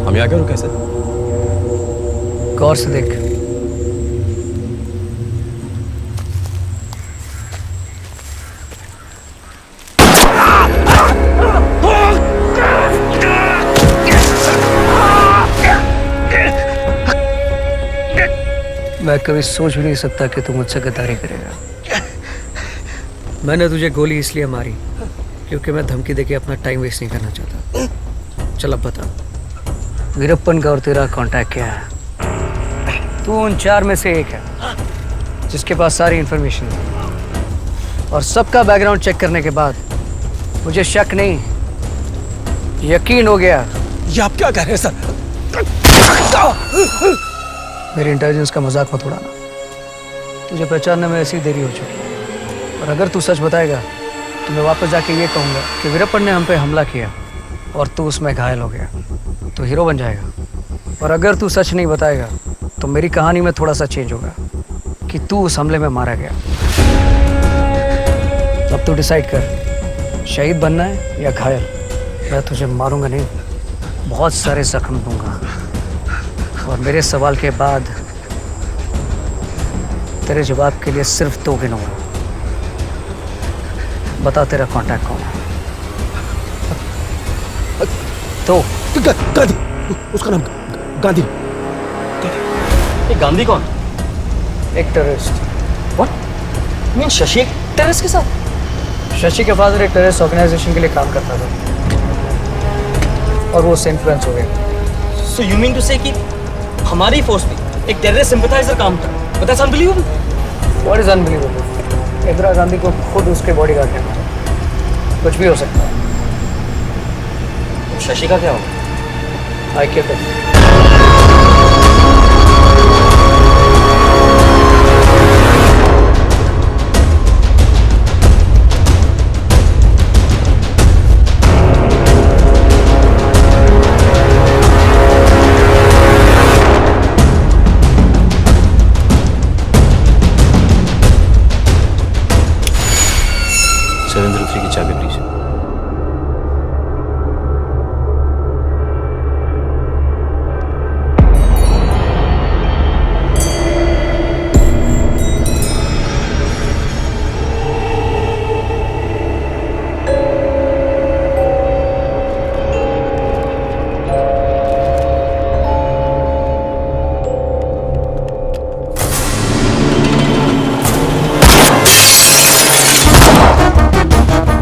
हम यहाँ क्यों रुके सर? गौर से देख। मैं कभी सोच भी नहीं सकता कि तू मुझसे गद्दारी करेगा। मैंने तुझे गोली इसलिए मारी क्योंकि मैं धमकी देके अपना टाइम वेस्ट नहीं करना चाहता। चल अब बता, वीरप्पन का और तेरा कांटेक्ट क्या है? तू उन 4 में से एक है जिसके पास सारी इंफॉर्मेशन है, और सबका बैकग्राउंड चेक करने के बाद मुझे शक नहीं, यकीन हो गया। ये आप क्या कह रहे हैं सर? मेरी इंटेलिजेंस का मजाक मत उड़ाना। तुझे पहचानने में ऐसी देरी हो चुकी है, और अगर तू सच बताएगा तो मैं वापस जाके ये कहूँगा कि वीरप्पन ने हम पे हमला किया और तू उसमें घायल हो गया, तो हीरो बन जाएगा। और अगर तू सच नहीं बताएगा तो मेरी कहानी में थोड़ा सा चेंज होगा कि तू उस हमले में मारा गया। अब तू डिसाइड कर, शहीद बनना है या घायल। मैं तुझे मारूंगा नहीं, बहुत सारे जख्म दूंगा, और मेरे सवाल के बाद तेरे जवाब के लिए सिर्फ 2 गिनूंगा। बता तेरा कांटेक्ट कौन है? तो गांधी, उसका नाम गांधी। ये गांधी कौन? एक टेररिस्ट। What mean? शशि एक टेररिस्ट के साथ? शशि के फादर एक टेररिस्ट ऑर्गेनाइजेशन के लिए काम करता था और वो उससे इन्फ्लुएंस हो गया। सो यू मीन टू से कि हमारी फोर्स में एक टेररिस्ट सिंपैथाइजर काम था? But that's unbelievable. What is unbelievable? Indira Gandhi को खुद उसके बॉडीगार्ड ने मारा। कुछ भी हो सकता है। शशि का क्या होगा? I killed him.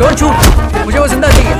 Don't shoot, मुझे वो जिंदा चाहिए।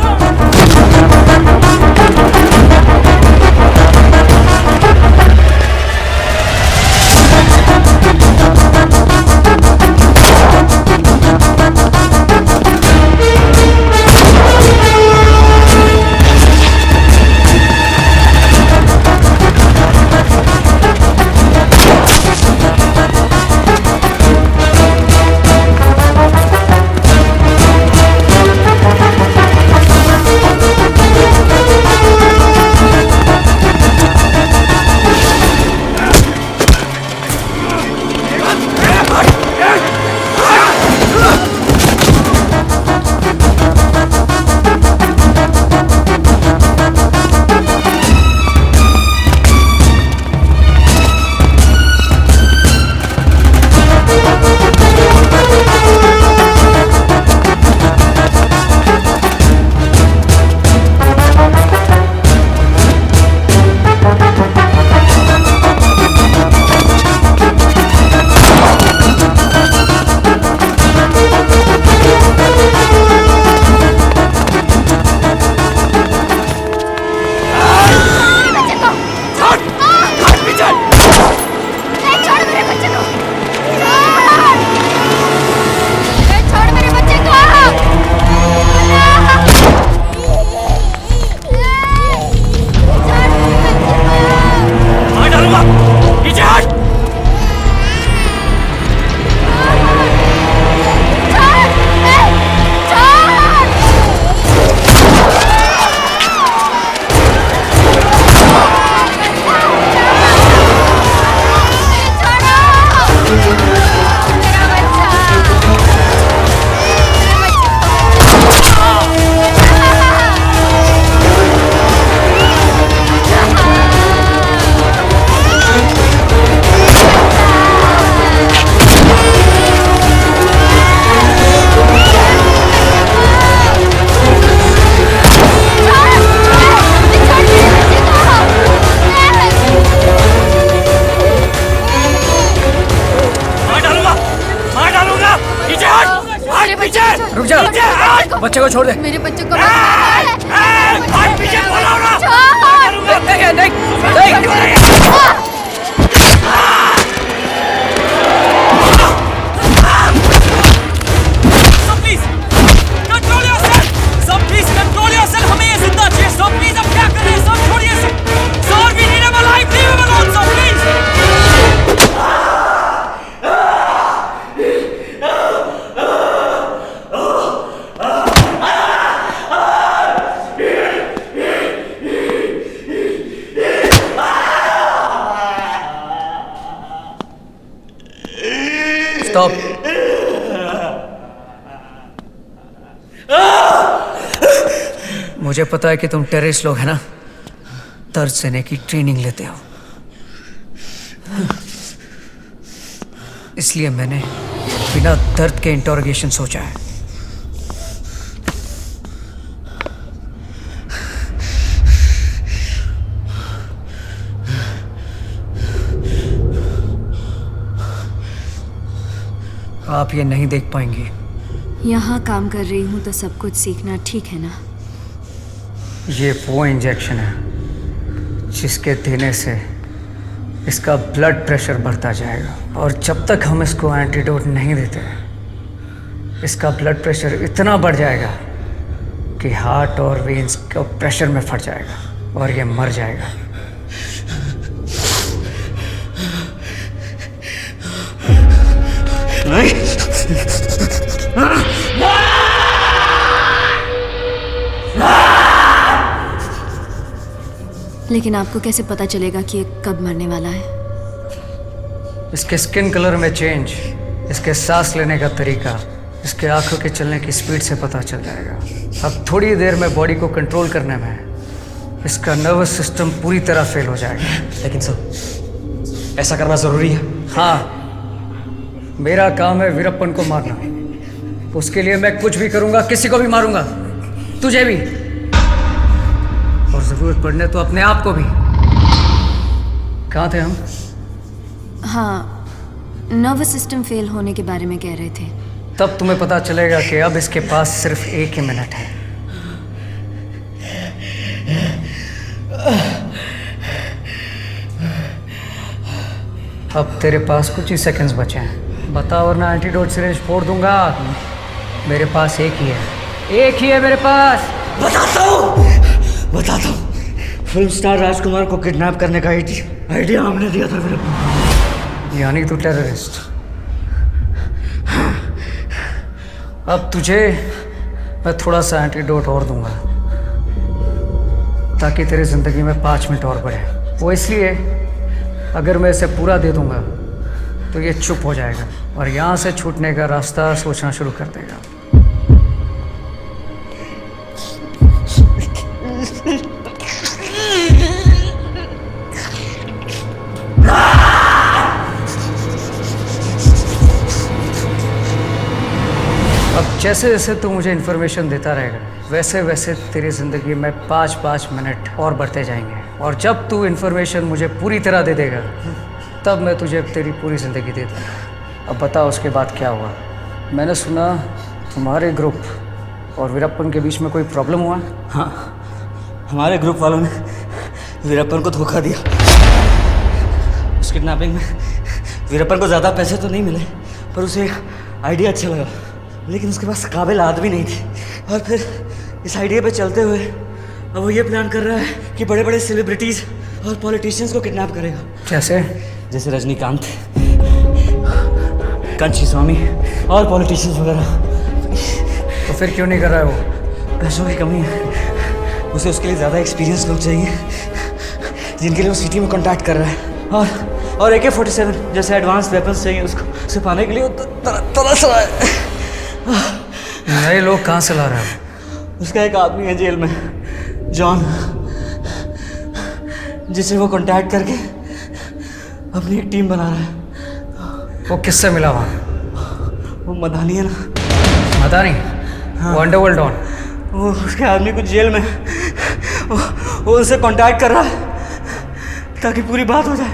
रुक जा, बच्चे को छोड़ दे। मेरे बच्चे को स्टॉप। मुझे पता है कि तुम टेररिस्ट लोग हैं ना, दर्द सहने की ट्रेनिंग लेते हो, इसलिए मैंने बिना दर्द के इंटरोगेशन सोचा है। आप ये नहीं देख पाएंगी। यहाँ काम कर रही हूँ तो सब कुछ सीखना ठीक है ना? ये वो इंजेक्शन है जिसके देने से इसका ब्लड प्रेशर बढ़ता जाएगा, और जब तक हम इसको एंटीडोट नहीं देते इसका ब्लड प्रेशर इतना बढ़ जाएगा कि हार्ट और वेन्स का प्रेशर में फट जाएगा और ये मर जाएगा। लेकिन आपको कैसे पता चलेगा कि ये कब मरने वाला है? इसके स्किन कलर में चेंज, इसके सांस लेने का तरीका, इसके आंखों के चलने की स्पीड से पता चल जाएगा। अब थोड़ी देर में बॉडी को कंट्रोल करने में इसका नर्वस सिस्टम पूरी तरह फेल हो जाएगा। लेकिन सर, ऐसा करना जरूरी है? हाँ, मेरा काम है वीरप्पन को मारना। उसके लिए मैं कुछ भी करूंगा, किसी को भी मारूंगा, तुझे भी, और जरूरत पड़ने तो अपने आप को भी। कहाँ थे हम? हाँ, नर्वस सिस्टम फेल होने के बारे में कह रहे थे। तब तुम्हें पता चलेगा कि अब इसके पास सिर्फ 1 ही मिनट है। अब तेरे पास कुछ ही सेकंड्स बचे हैं, बता वरना एंटीडोट सिरिंज फोड़ दूंगा। मेरे पास एक ही है मेरे पास। बताता हूँ फिल्म स्टार राजकुमार को किडनैप करने का आइडिया हमने दिया था फिर। यानी तू टेररिस्ट। अब तुझे मैं थोड़ा सा एंटीडोट और दूंगा ताकि तेरी जिंदगी में 5 मिनट और बढ़े। वो इसलिए, अगर मैं इसे पूरा दे दूंगा तो ये चुप हो जाएगा और यहाँ से छूटने का रास्ता सोचना शुरू कर देगा। अब जैसे जैसे तू मुझे इन्फॉर्मेशन देता रहेगा वैसे वैसे तेरी ज़िंदगी में 5-5 मिनट और बढ़ते जाएंगे, और जब तू इन्फॉर्मेशन मुझे पूरी तरह दे देगा तब मैं तुझे तेरी पूरी ज़िंदगी दे दूँगा। अब बता उसके बाद क्या हुआ। मैंने सुना तुम्हारे ग्रुप और वीरप्पन के बीच में कोई प्रॉब्लम हुआ। हाँ, हमारे ग्रुप वालों ने वीरप्पन को धोखा दिया। उस किडनैपिंग में वीरप्पन को ज़्यादा पैसे तो नहीं मिले, पर उसे आइडिया अच्छा लगा, लेकिन उसके पास काबिल आदमी नहीं थी। और फिर इस आइडिया पे चलते हुए अब वो ये प्लान कर रहा है कि बड़े बड़े सेलिब्रिटीज़ और पॉलिटिशियंस को किडनैप करेगा। कैसे? जैसे रजनीकांत, कंची स्वामी और पॉलिटिशियंस वगैरह। तो फिर क्यों नहीं कर रहा है वो? पैसों की कमी है। उसे उसके लिए ज़्यादा एक्सपीरियंस लोग चाहिए जिनके लिए वो सिटी में कॉन्टैक्ट कर रहा है। और AK-47 जैसे एडवांस वेपन्स चाहिए उसको। उसे पाने के लिए वो तरस रहा है। नए लोग कहाँ से ला रहा है? उसका एक आदमी है जेल में, जॉन, जिसे वो कांटेक्ट करके अपनी एक टीम बना रहा है। वो किससे मिला वहाँ? वो मदानी है ना। मदानी? हाँ। वो अंडरवर्ल्ड डॉन? वो उसके आदमी कुछ जेल में, वो उनसे कांटेक्ट कर रहा है ताकि पूरी बात हो जाए।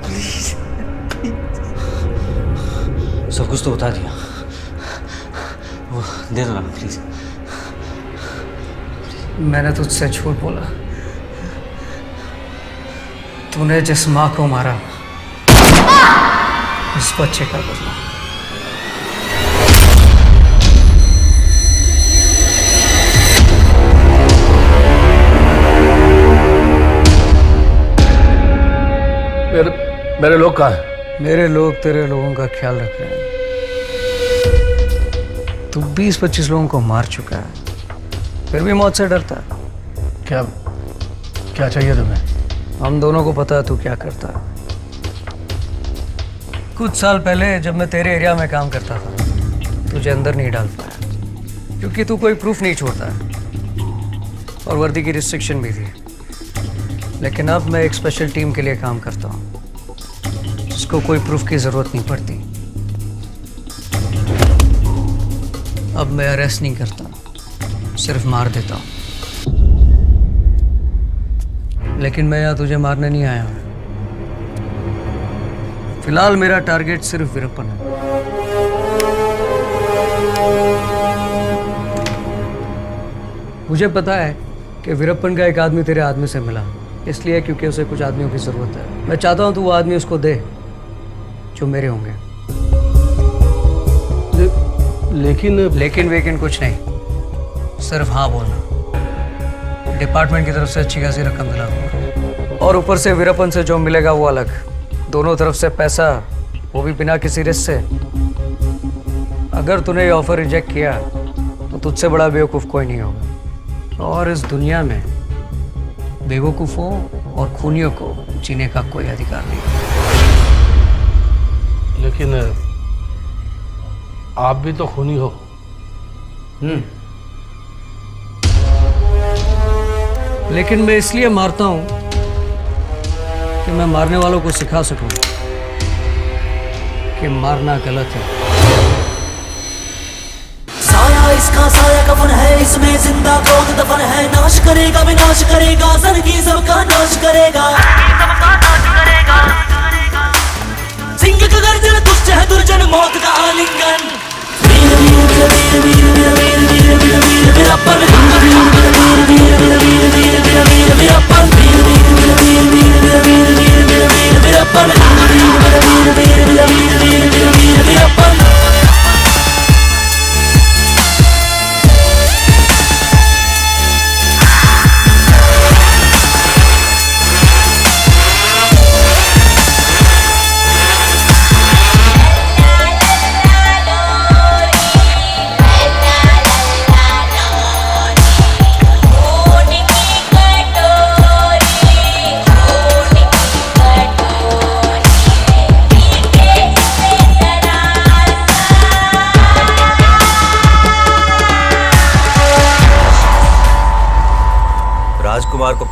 प्लीज सब कुछ तो बता दिया, वो दे दो ना प्लीज। मैंने तुझसे झूठ बोला। तूने जिस माँ को मारा उस बच्चे का बदला। मेरे लोग कहाँ हैं? मेरे लोग तेरे लोगों का ख्याल रख रहे हैं। तू 20-25 लोगों को मार चुका है, फिर भी मौत से डरता है। क्या चाहिए तुम्हें? हम दोनों को पता है तू क्या करता है। कुछ साल पहले जब मैं तेरे एरिया में काम करता था तुझे अंदर नहीं डाल पाया क्योंकि तू कोई प्रूफ नहीं छोड़ता है और वर्दी की रिस्ट्रिक्शन भी थी। लेकिन अब मैं एक स्पेशल टीम के लिए काम करता हूँ जिसको कोई प्रूफ की ज़रूरत नहीं पड़ती। अब मैं अरेस्ट नहीं करता, सिर्फ मार देता हूँ। लेकिन मैं यहाँ तुझे मारने नहीं आया हूँ। फिलहाल मेरा टारगेट सिर्फ वीरप्पन है। मुझे पता है कि वीरप्पन का एक आदमी तेरे आदमी से मिला, इसलिए क्योंकि उसे कुछ आदमियों की ज़रूरत है। मैं चाहता हूँ तू वो आदमी उसको दे जो मेरे होंगे। लेकिन वेकिन कुछ नहीं, सिर्फ हाँ बोलना। डिपार्टमेंट की तरफ से अच्छी खासी रकम दिला दूंगा और ऊपर से वीरप्पन से जो मिलेगा वो अलग। दोनों तरफ से पैसा, वो भी बिना किसी रिस्क से। अगर तूने ये ऑफर रिजेक्ट किया तो तुझसे बड़ा बेवकूफ़ कोई नहीं होगा। और इस दुनिया में बेवकूफ़ों और खूनियों को जीने का कोई अधिकार नहीं। लेकिन आप भी तो खूनी हो। लेकिन मैं इसलिए मारता हूँ कि मैं मारने वालों को सिखा सकूं कि मारना गलत है। साया इसका साया कफन है, इसमें जिंदा कौन दफन है। नाश करेगा विनाश करेगा, जिंदगी सबका नाश करेगा। सिंह का गर्जन दुष्ट है दुर्जन, मौत का आलिंगन।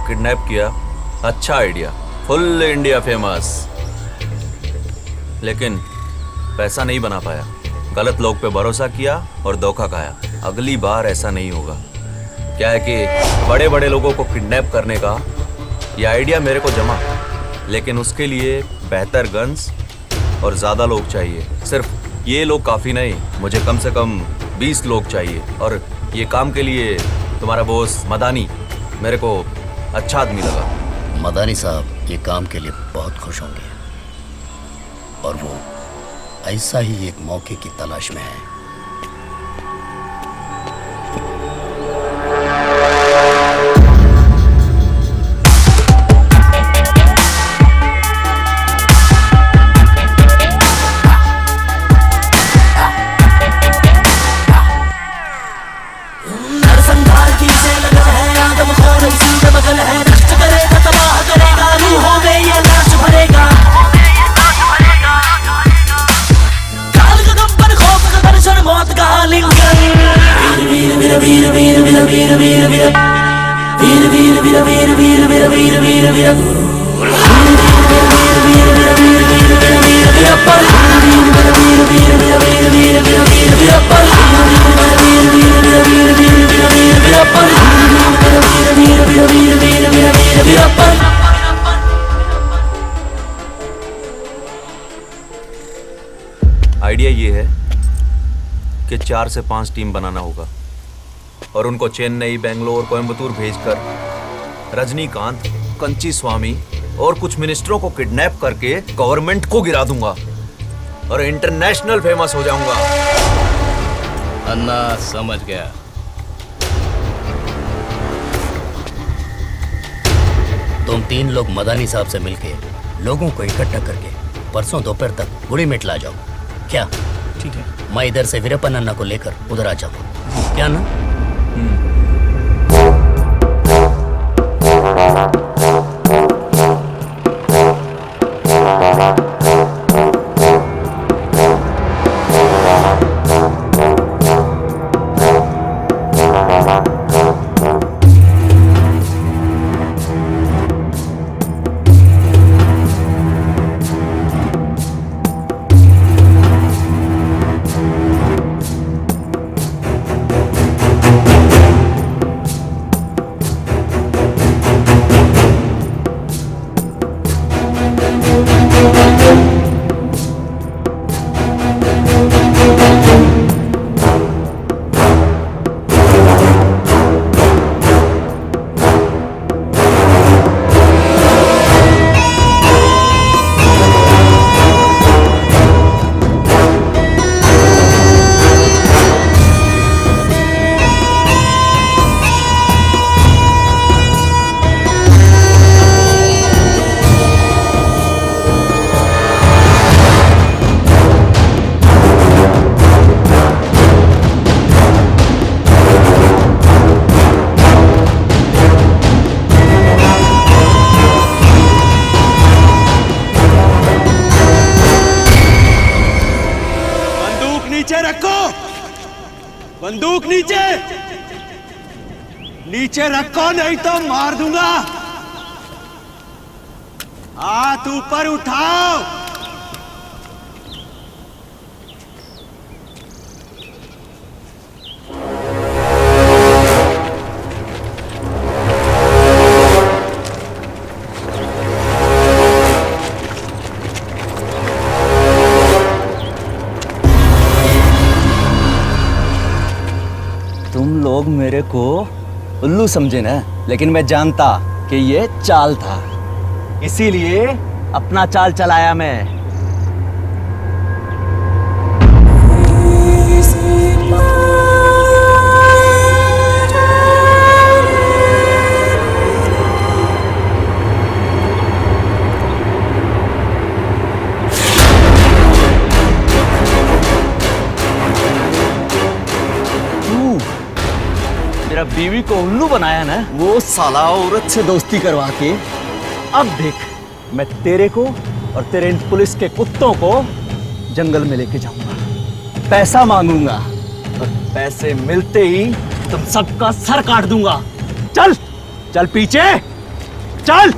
किडनैप किया, अच्छा आइडिया, फुल इंडिया फेमस। लेकिन पैसा नहीं बना पाया, गलत लोग पे भरोसा किया और धोखा खाया। अगली बार ऐसा नहीं होगा। क्या है कि बड़े बड़े लोगों को किडनैप करने का ये आइडिया मेरे को जमा, लेकिन उसके लिए बेहतर गन्स और ज़्यादा लोग चाहिए। सिर्फ ये लोग काफ़ी नहीं, मुझे कम से कम 20 लोग चाहिए। और ये काम के लिए तुम्हारा बॉस मदानी मेरे को अच्छा आदमी लगा। मदानी साहब ये काम के लिए बहुत खुश होंगे और वो ऐसा ही एक मौके की तलाश में है। आइडिया ये है कि 4 से 5 टीम बनाना होगा और उनको चेन्नई, बेंगलोर, कोयम्बतूर भेजकर रजनीकांत, कंची स्वामी और कुछ मिनिस्टरों को किडनैप करके गवर्नमेंट को गिरा दूंगा और इंटरनेशनल फेमस हो जाऊंगा। अन्ना समझ गया। तुम 3 लोग मदानी साहब से मिलके लोगों को इकट्ठा करके परसों दोपहर तक गुड़ी मेट ला जाओ। क्या? ठीक है। मैं इधर से वीरप्पन अन्ना को लेकर उधर आ जाऊंगा। क्या ना? बंदूक नीचे, नीचे रखो नहीं तो मार दूंगा। हाथ ऊपर उठाओ। तुम लोग मेरे को उल्लू समझे ना, लेकिन मैं जानता कि ये चाल था, इसीलिए अपना चाल चलाया मैं। मेरा बीवी को उल्लू बनाया ना, वो साला औरत से दोस्ती करवा के, अब देख मैं तेरे को और तेरे इन पुलिस के कुत्तों को जंगल में लेके जाऊंगा, पैसा मांगूंगा और पैसे मिलते ही तुम सबका सर काट दूंगा। चल चल पीछे। चल।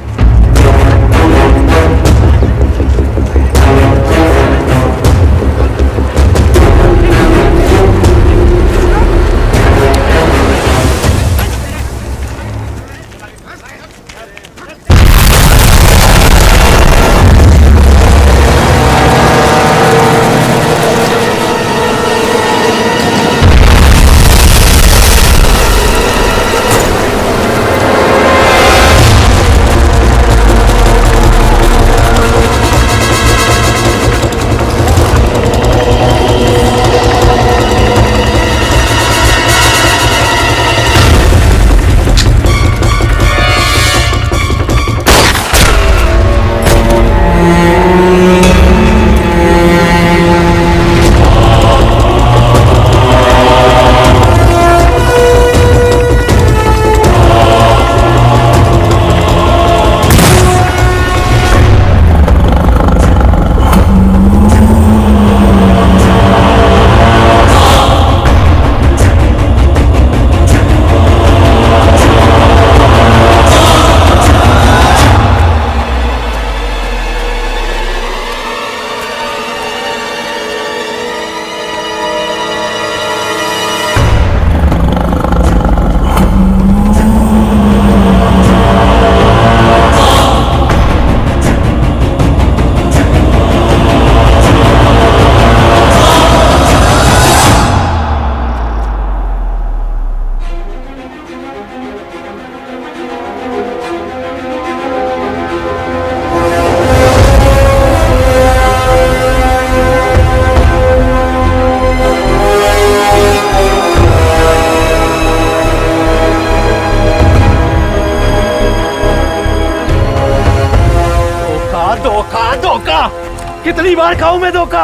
कितनी बार खाऊं मैं धोखा?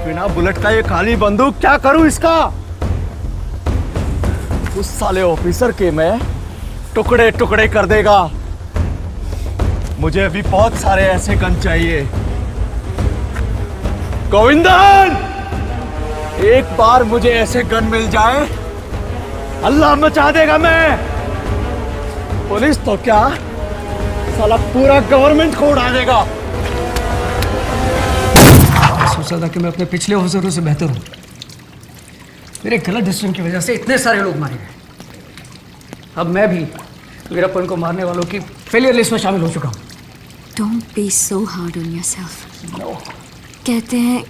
बिना बुलेट का ये खाली बंदूक क्या करूं इसका? उस साले ऑफिसर के मैं टुकड़े टुकड़े कर देगा। मुझे अभी बहुत सारे ऐसे गन चाहिए। गोविंदन, एक बार मुझे ऐसे गन मिल जाए, अल्लाह मचा देगा मैं। पुलिस तो क्या, साला पूरा गवर्नमेंट को उड़ा देगा। सोचा था कि मैं अपने पिछले ऑफिसरों से बेहतर हूं। मेरे गलत डिसीजन की वजह से इतने सारे लोग मारे गए। अब मैं भी वीरप्पन को मारने वालों की फेलियर लिस्ट में शामिल हो चुका हूं। Don't be so hard on yourself. कहते हैं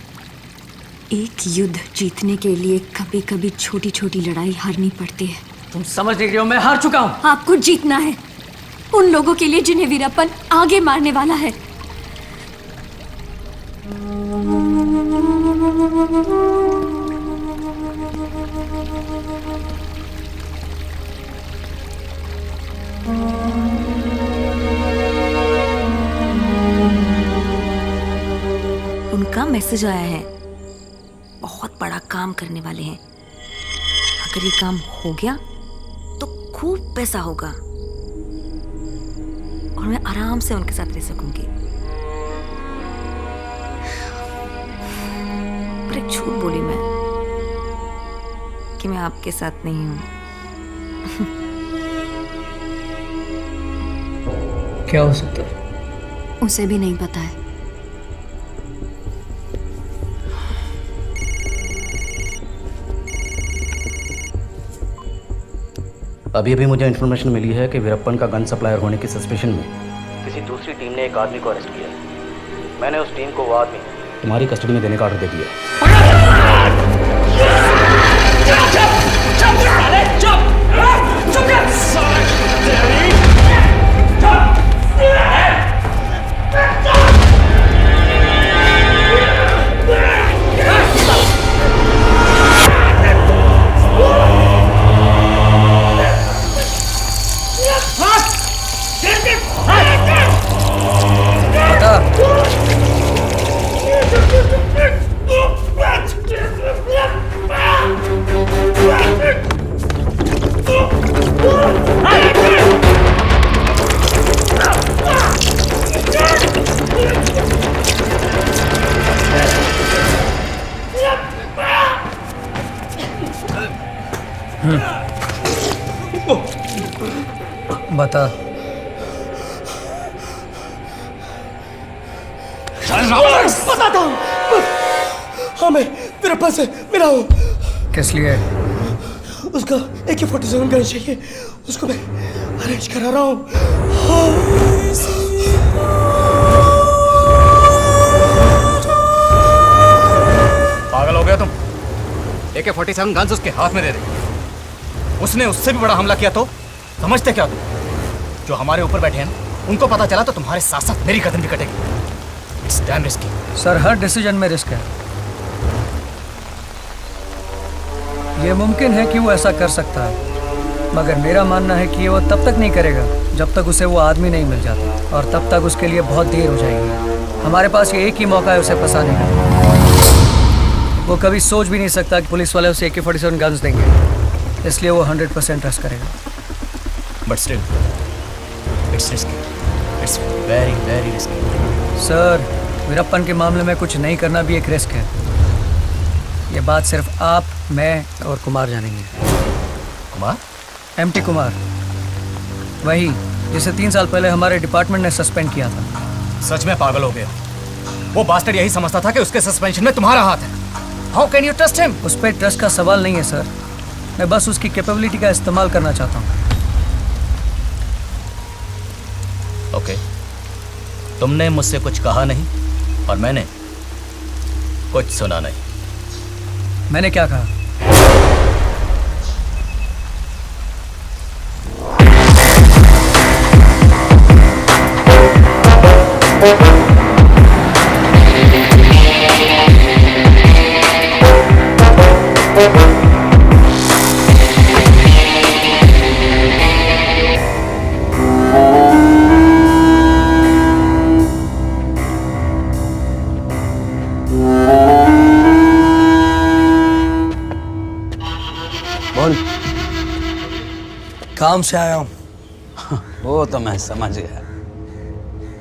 एक युद्ध जीतने के लिए कभी कभी छोटी छोटी लड़ाई हारनी पड़ती है। तुम समझ नहीं रही हो, मैं हार चुका हूं। आपको जीतना है उन लोगों के लिए जिन्हें वीरप्पन आगे मारने वाला है। उनका मैसेज आया है, बहुत बड़ा काम करने वाले हैं। अगर ये काम हो गया तो खूब पैसा होगा और मैं आराम से उनके साथ रह सकूंगी। पर एक झूठ बोली मैं कि मैं आपके साथ नहीं हूं। क्या हो सकता है? उसे भी नहीं पता है। अभी अभी मुझे इन्फॉर्मेशन मिली है कि वीरप्पन का गन सप्लायर होने की सस्पेशन में किसी दूसरी टीम ने एक आदमी को अरेस्ट किया है। मैंने उस टीम को वो आदमी तुम्हारी कस्टडी में देने का ऑर्डर दे दिया बता, बताता हूँ। हाँ, मैं वीरप्पन से मिला हूँ। किस लिए? उसका AK-47 गन चाहिए, उसको मैं अरेंज करा रहा हूँ। पागल हो गया तुम? AK-47 गन्स उसके हाथ में दे दे। उसने उससे भी बड़ा हमला किया तो समझते क्या तुम? जो हमारे ऊपर बैठे हैं ना, उनको पता चला तो तुम्हारे साथ साथ मेरी गर्दन भी कटेगी। It's damn risky. Sir, her decision में रिस्क है। ये मुमकिन है कि वो ऐसा कर सकता है, मगर मेरा मानना है कि वो तब तक नहीं करेगा जब तक उसे वो आदमी नहीं मिल जाता, और तब तक उसके लिए बहुत देर हो जाएगी। हमारे पास ये एक ही मौका है उसे फंसाने का। वो कभी सोच भी नहीं सकता कि पुलिस वाले उसे AK-47 गन्स देंगे, इसलिए वो 100% ट्रस्ट करेगा। But still it's risky, it's very very risky. Sir, Veerappan के मामले में कुछ नहीं करना भी एक रिस्क है। ये बात सिर्फ आप, मैं और कुमार जानेंगे। कुमार? MT कुमार, वही जिसे 3 साल पहले हमारे डिपार्टमेंट ने सस्पेंड किया था। सच में पागल हो गया। वो बास्टर्ड यही समझता था कि उसके सस्पेंशन में तुम्हारा हाथ है। How can you trust him? उस पर ट्रस्ट का सवाल नहीं है सर, मैं बस उसकी कैपेबिलिटी का इस्तेमाल करना चाहता हूँ। ओके, तुमने मुझसे कुछ कहा नहीं और मैंने कुछ सुना नहीं। मैंने क्या कहा? काम से आया हूँ। वो तो मैं समझ गया,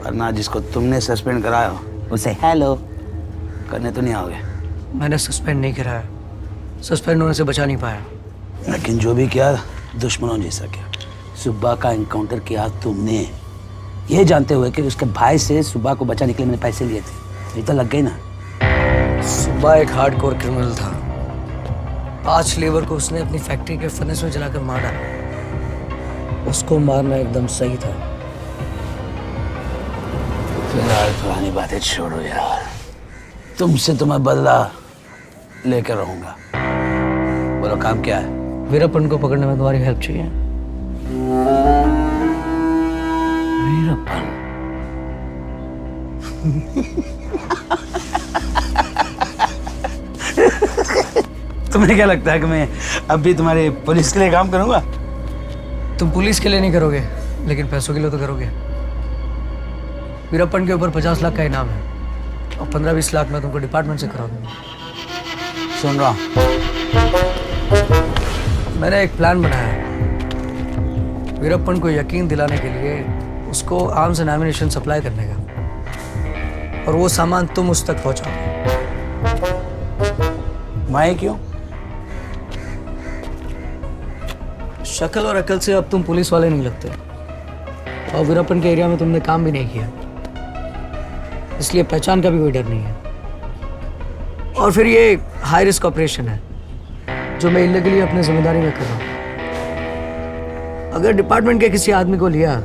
वरना जिसको तुमने सस्पेंड कराया उसे हेलो करने तो नहीं आओगे। मैंने सस्पेंड नहीं कराया, सस्पेंड होने से बचा नहीं पाया। लेकिन जो भी किया दुश्मनों जैसा किया। सुब्बा का एनकाउंटर किया तुमने, ये जानते हुए कि उसके भाई से सुब्बा को बचाने के लिए मैंने पैसे लिए थे। ये तो लग गई ना। सुब्बा एक हार्डकोर क्रिमिनल था। 5 लेबर को उसने अपनी फैक्ट्री के फर्नेस में जलाकर मार डाला। उसको मारना एकदम सही था। फिलहाल पुरानी बातें छोड़ो यार, तुमसे तो मैं बदला लेकर रहूंगा। बोलो काम क्या है? वीरप्पन को पकड़ने में तुम्हारी हेल्प चाहिए। वीरप्पन? तुम्हें क्या लगता है कि मैं अब भी तुम्हारे पुलिस के लिए काम करूंगा? तुम पुलिस के लिए नहीं करोगे, लेकिन पैसों के लिए तो करोगे। वीरप्पन के ऊपर 50 लाख का इनाम है और 15-20 लाख मैं तुमको डिपार्टमेंट से करा दूंगा। सुन रहा हूं। मैंने एक प्लान बनाया है। वीरप्पन को यकीन दिलाने के लिए उसको आर्म्स एंड एमिनेशन सप्लाई करने का, और वो सामान तुम उस तक पहुंचाओ। मैं क्यों? शक्ल और अकल से अब तुम पुलिस वाले नहीं लगते, और वीरप्पन के एरिया में तुमने काम भी नहीं किया, इसलिए पहचान का भी कोई डर नहीं है। और फिर ये हाई रिस्क ऑपरेशन है जो मैं इल्लीगली अपनी जिम्मेदारी में कर रहा हूँ। अगर डिपार्टमेंट के किसी आदमी को लिया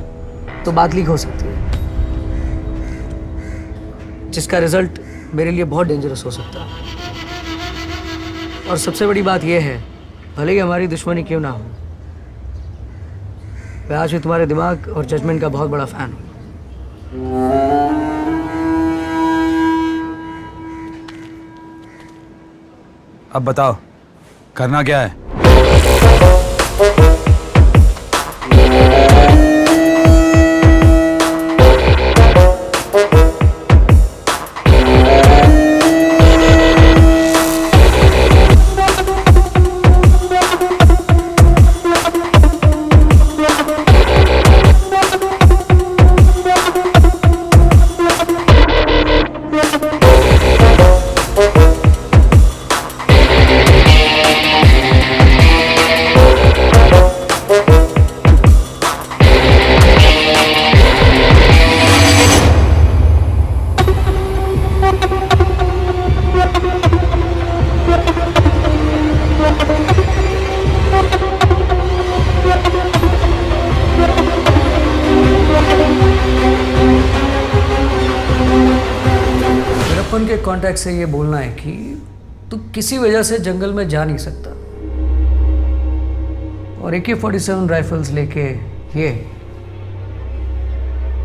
तो बात लीक हो सकती है, जिसका रिजल्ट मेरे लिए बहुत डेंजरस हो सकता है। और सबसे बड़ी बात यह है, भले ही हमारी दुश्मनी क्यों ना हो, मैं आज भी तुम्हारे दिमाग और जजमेंट का बहुत बड़ा फैन हूँ। अब बताओ करना क्या है? वीरप्पन के कांटेक्ट से ये बोलना है कि तू किसी वजह से जंगल में जा नहीं सकता और AK-47 राइफल्स लेके ये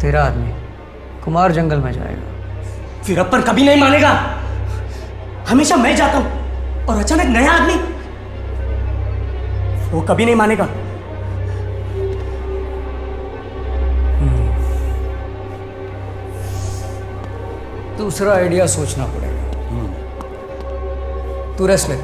तेरा आदमी कुमार जंगल में जाएगा। वीरप्पन कभी नहीं मानेगा। हमेशा मैं जाता हूं और अचानक नया आदमी, वो कभी नहीं मानेगा। दूसरा आइडिया सोचना पड़ेगा। तू रेस्ट ले।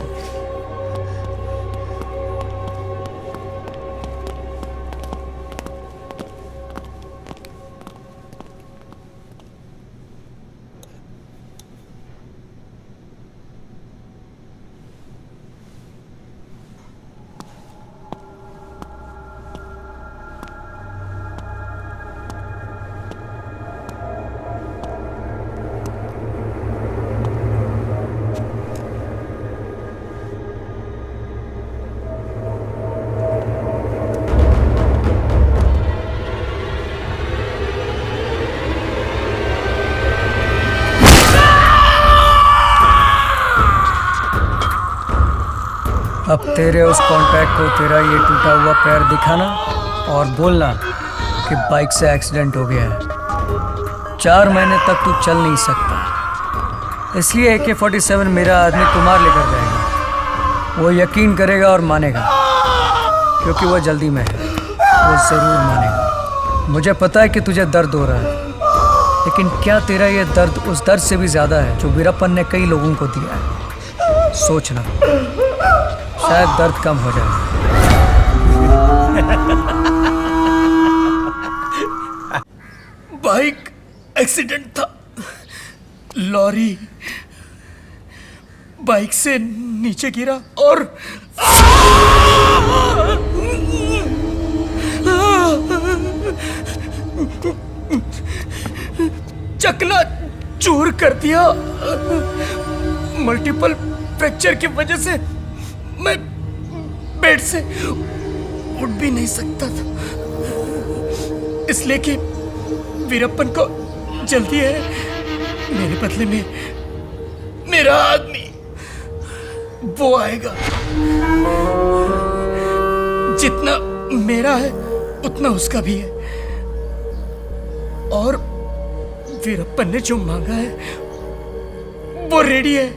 अब तेरे उस कॉन्ट्रैक्ट को तेरा ये टूटा हुआ पैर दिखाना और बोलना कि बाइक से एक्सीडेंट हो गया है। 4 महीने तक तू चल नहीं सकता, इसलिए AK-47 मेरा आदमी कुमार लेकर जाएगा। वो यकीन करेगा और मानेगा, क्योंकि वो जल्दी में है। वो ज़रूर मानेगा। मुझे पता है कि तुझे दर्द हो रहा है, लेकिन क्या तेरा ये दर्द उस दर्द से भी ज़्यादा है जो वीरप्पन ने कई लोगों को दिया है? सोचना, शायद दर्द कम हो जाए। बाइक एक्सीडेंट था। लॉरी बाइक से नीचे गिरा और चकना चूर कर दिया। मल्टीपल फ्रैक्चर की वजह से मैं बेड से उठ भी नहीं सकता था, इसलिए कि वीरप्पन को जल्दी है। मेरे बदले में मेरा आदमी वो आएगा। जितना मेरा है उतना उसका भी है, और वीरप्पन ने जो मांगा है वो रेडी है।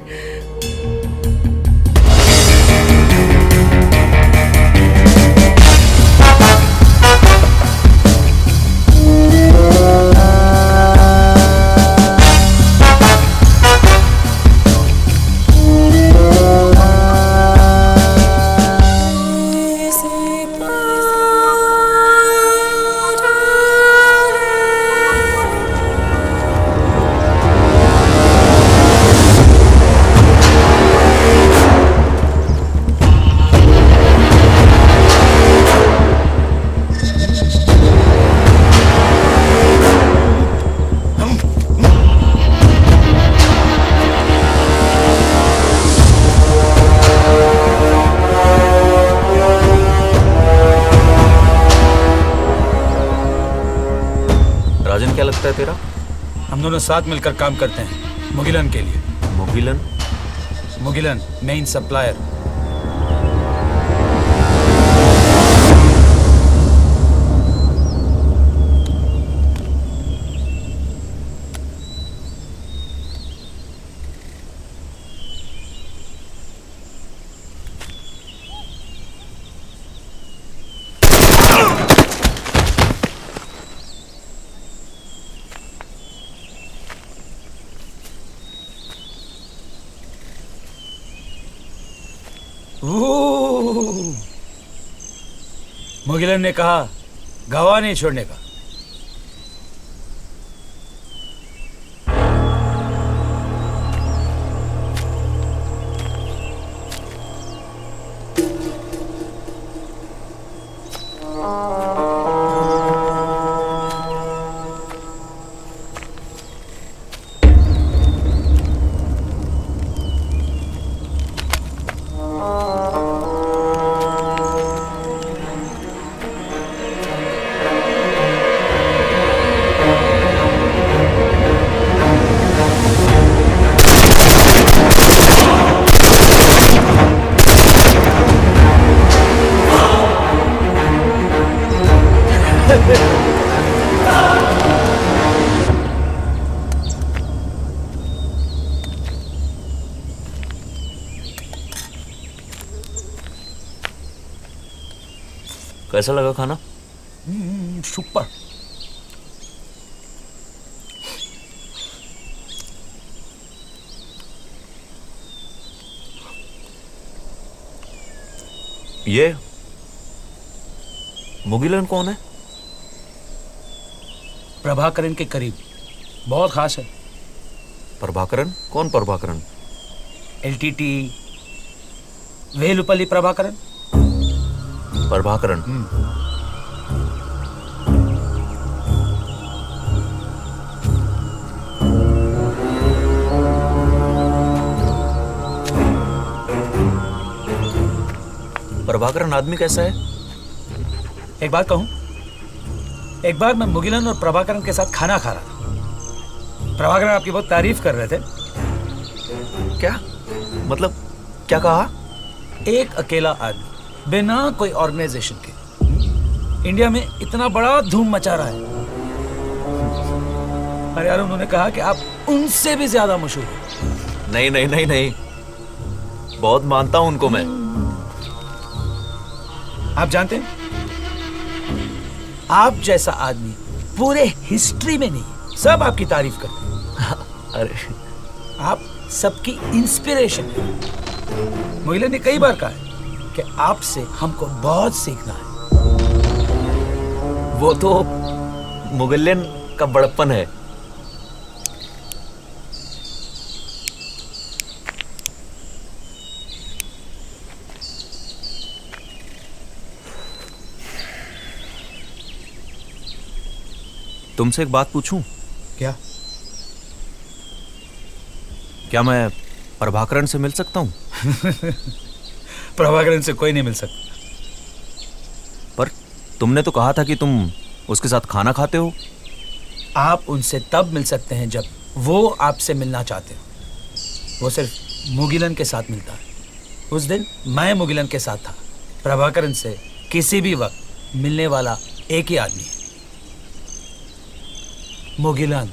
राजन, क्या लगता है तेरा? हम दोनों साथ मिलकर काम करते हैं मुगिलन के लिए। मुगिलन? Mugilan main supplier. मुगिलन ने कहा गवाह नहीं छोड़ने का। कैसा लगा खाना? सुपर। ये मुगिलन कौन है? प्रभाकरण के करीब, बहुत खास है। प्रभाकरण? कौन प्रभाकरण? एलटीटी वेलुपल्ली प्रभाकरण। प्रभाकरण। प्रभाकरण आदमी कैसा है? एक बात कहूं, एक बार मैं मुगिलन और प्रभाकरण के साथ खाना खा रहा था। प्रभाकरण आपकी बहुत तारीफ कर रहे थे। क्या मतलब, क्या कहा? एक अकेला आदमी बिना कोई ऑर्गेनाइजेशन के इंडिया में इतना बड़ा धूम मचा रहा है। अरे यार, उन्होंने कहा कि आप उनसे भी ज्यादा मशहूर हो। नहीं नहीं नहीं नहीं, बहुत मानता हूं उनको मैं। आप जानते हैं, आप जैसा आदमी पूरे हिस्ट्री में नहीं, सब आपकी तारीफ करते हैं। अरे आप सबकी इंस्पिरेशन है। मोइले ने कई बार कहा है कि आपसे हमको बहुत सीखना है। वो तो मुगिलन का बड़प्पन है। तुमसे एक बात पूछूं? क्या? क्या मैं प्रभाकरण से मिल सकता हूं? प्रभाकरण से कोई नहीं मिल सकता। पर तुमने तो कहा था कि तुम उसके साथ खाना खाते हो। आप उनसे तब मिल सकते हैं जब वो आपसे मिलना चाहते हो। वो सिर्फ मुगिलन के साथ मिलता है। उस दिन मैं मुगिलन के साथ था। प्रभाकरण से किसी भी वक्त मिलने वाला एक ही आदमी है, मुगिलन।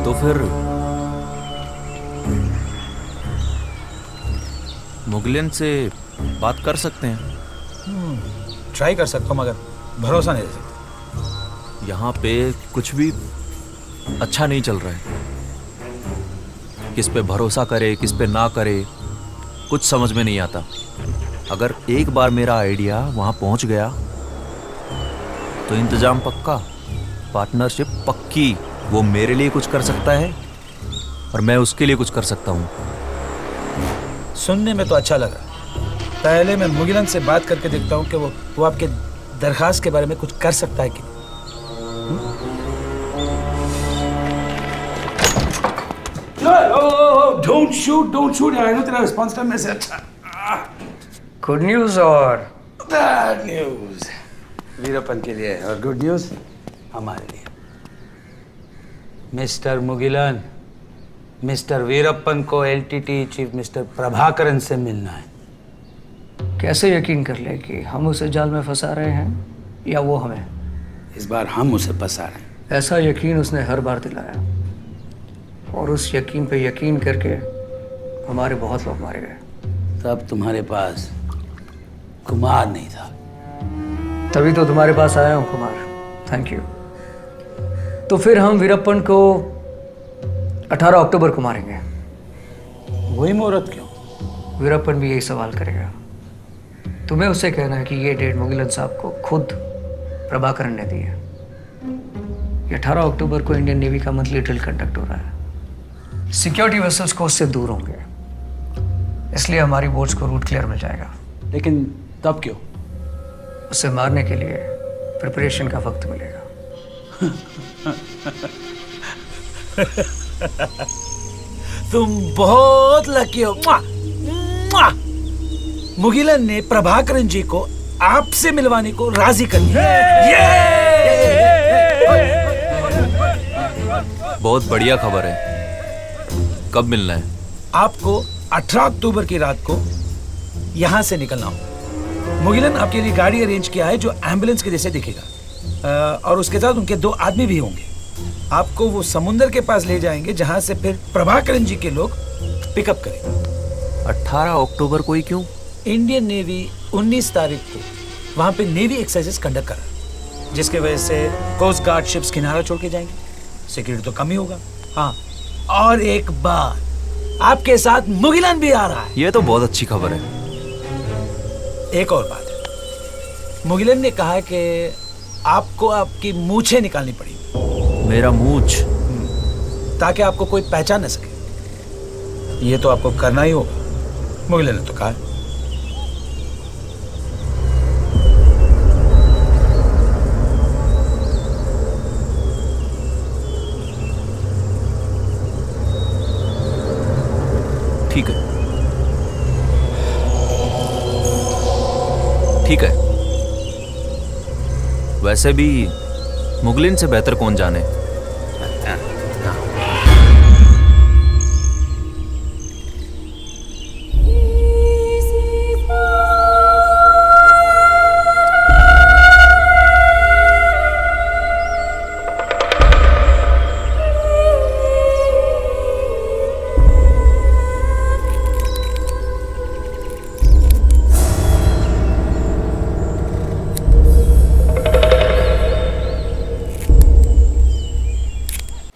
तो फिर मुगिलन से बात कर सकते हैं। ट्राई कर सकता हूं, मगर भरोसा नहीं दे सकता। यहाँ पे कुछ भी अच्छा नहीं चल रहा है। किस पे भरोसा करे, किस पे ना करे, कुछ समझ में नहीं आता। अगर एक बार मेरा आइडिया वहां पहुंच गया तो इंतजाम पक्का, पार्टनरशिप पक्की। वो मेरे लिए कुछ कर सकता है और मैं उसके लिए कुछ कर सकता हूं। सुनने में तो अच्छा लगा। पहले मैं मुगिलन से बात करके देखता हूं कि वो आपके दरखास्त के बारे में कुछ कर सकता है कि डोंट शूट यार, आई नो तेरा रिस्पांस टाइम में से अच्छा। गुड न्यूज और बैड न्यूज। वीरप्पन के लिए और गुड न्यूज़ हमारे लिए। मिस्टर मुगिलन, मिस्टर वीरप्पन को एलटीटी चीफ मिस्टर प्रभाकरण से मिलना है। कैसे यकीन कर ले कि हम उसे जाल में फंसा रहे हैं या वो हमें? इस बार हम उसे फंसा रहे हैं। ऐसा यकीन उसने हर बार दिलाया, और उस यकीन पे यकीन करके हमारे बहुत लोग मारे गए। तब तुम्हारे पास कुमार नहीं था। तभी तो तुम्हारे पास आया हूँ कुमार। Thank you. तो फिर हम वीरप्पन को 18 अक्टूबर को मारेंगे। वही मुहूर्त क्यों? वीरप्पन भी यही सवाल करेगा। तुम्हें उससे कहना है कि ये डेट मुगिलन साहब को खुद प्रभाकरण ने दी है। 18 अक्टूबर को इंडियन नेवी का मंथली ड्रिल कंडक्ट हो रहा है। सिक्योरिटी वेसल्स को उससे दूर होंगे, इसलिए हमारी बोट्स को रूट क्लियर मिल जाएगा। लेकिन तब क्यों? उसे मारने के लिए प्रिपरेशन का वक्त मिलेगा। तुम बहुत लकी हो। मुआ! मुआ! मुगिलन ने प्रभाकरण जी को आपसे मिलवाने को राजी कर लिया। बहुत बढ़िया खबर है। कब मिलना है? आपको 18 अक्टूबर की रात को यहां से निकलना होगा। मुगिलन आपके लिए गाड़ी अरेंज किया है जो एम्बुलेंस के जैसे दिखेगा, और उसके साथ उनके 2 आदमी भी होंगे। आपको वो समुंदर के पास ले जाएंगे जहां से फिर प्रभाकरन जी के लोग पिकअप करेंगे। 18 अक्टूबर को ही क्यों? इंडियन नेवी 19 तारीख को वहां पे नेवी एक्सरसाइजेस कंडक्ट करा, जिसके वजह से कोस्ट गार्ड शिप्स किनारा छोड़ के जाएंगे, सिक्योरिटी तो कम ही होगा। हाँ, और एक बार आपके साथ मुगिलन भी आ रहा है। ये तो बहुत अच्छी खबर है। एक और बात है, मुगिलन ने कहा कि आपको आपकी मूछें निकालनी पड़ेगी। मेरा मूछ? ताकि आपको कोई पहचान न सके। ये तो आपको करना ही होगा, मुगिलन ने तो कहा। ठीक है, ठीक है। वैसे भी मुगलिन से बेहतर कौन जाने।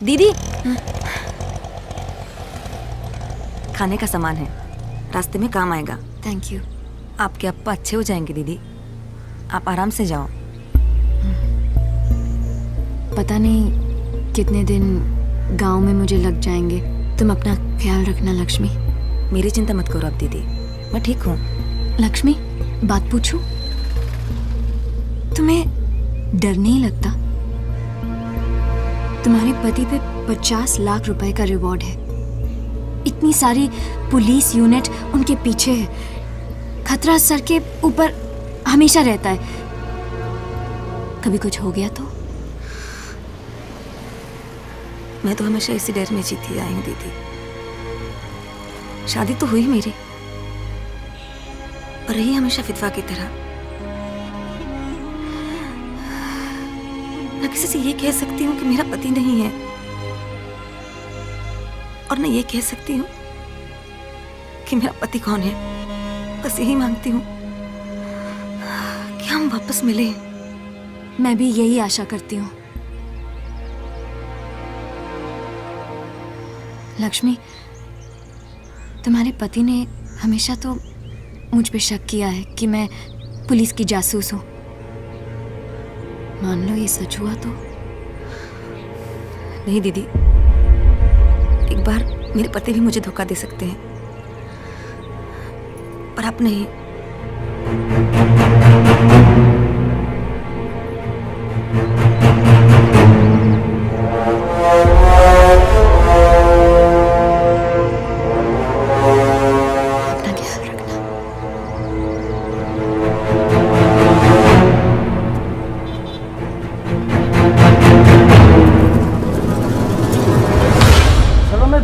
दीदी, खाने का सामान है, रास्ते में काम आएगा। Thank you. आपके अप्पा अच्छे हो जाएंगे दीदी, आप आराम से जाओ। पता नहीं कितने दिन गांव में मुझे लग जाएंगे। तुम अपना ख्याल रखना लक्ष्मी। मेरी चिंता मत करो आप दीदी, मैं ठीक हूँ। लक्ष्मी, बात पूछूं? तुम्हें डर नहीं लगता? तुम्हारे पति पे 50 लाख रुपए का रिवॉर्ड है, इतनी सारी पुलिस यूनिट उनके पीछे है, खतरा सर के ऊपर हमेशा रहता है। कभी कुछ हो गया तो? मैं तो हमेशा इसी डर में जीती आई हूँ दीदी। शादी तो हुई मेरी, पर रही हमेशा विधवा की तरह। न किसी से ये कह सकती हूँ कि मेरा पति नहीं है, और न ये कह सकती हूँ कि मेरा पति कौन है। बस यही मांगती हूँ कि हम वापस मिले। मैं भी यही आशा करती हूँ। लक्ष्मी, तुम्हारे पति ने हमेशा तो मुझ पे शक किया है कि मैं पुलिस की जासूस हूँ। मान लो ये सच हुआ तो? नहीं दीदी, एक बार मेरे पति भी मुझे धोखा दे सकते हैं, पर आप नहीं।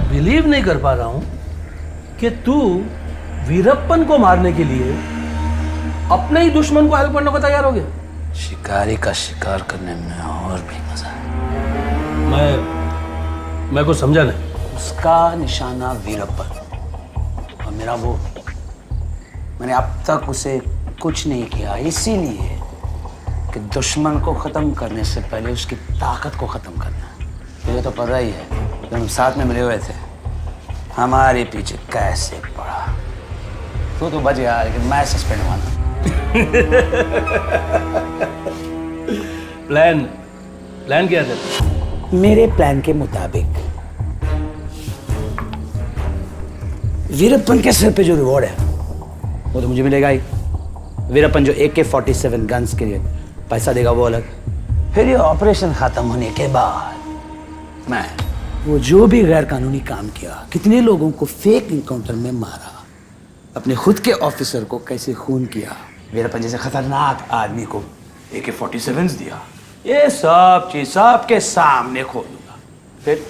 बिलीव नहीं कर पा रहा हूं कि तू वीरप्पन को मारने के लिए अपने ही दुश्मन को हेल्प करने को तैयार हो गया। शिकारी का शिकार करने में और भी मजा है। मैं कुछ समझा नहीं। उसका निशाना वीरप्पन, और मेरा वो, मैंने अब तक उसे कुछ नहीं किया इसीलिए कि दुश्मन को खत्म करने से पहले उसकी ताकत को खत्म करना। तुझे तो पता ही है, जब हम साथ में मिले हुए थे हमारे पीछे कैसे पड़ा। तू तो बच गया, लेकिन मैं सस्पेंड हुआ ना। प्लान क्या था? मेरे प्लान के मुताबिक वीरप्पन के सिर पे जो रिवॉर्ड है वो तो मुझे मिलेगा ही। वीरप्पन जो AK-47 गन्स के लिए पैसा देगा वो अलग। फिर ये ऑपरेशन खत्म होने के बाद मैं वो जो भी गैर कानूनी काम किया, कितने लोगों को फेक इनकाउंटर में मारा, अपने खुद के ऑफिसर को कैसे खून किया, वीरप्पन जैसे खतरनाक आदमी को AK-47 दिया, ये सब चीज सबके सामने खोलूंगा। फिर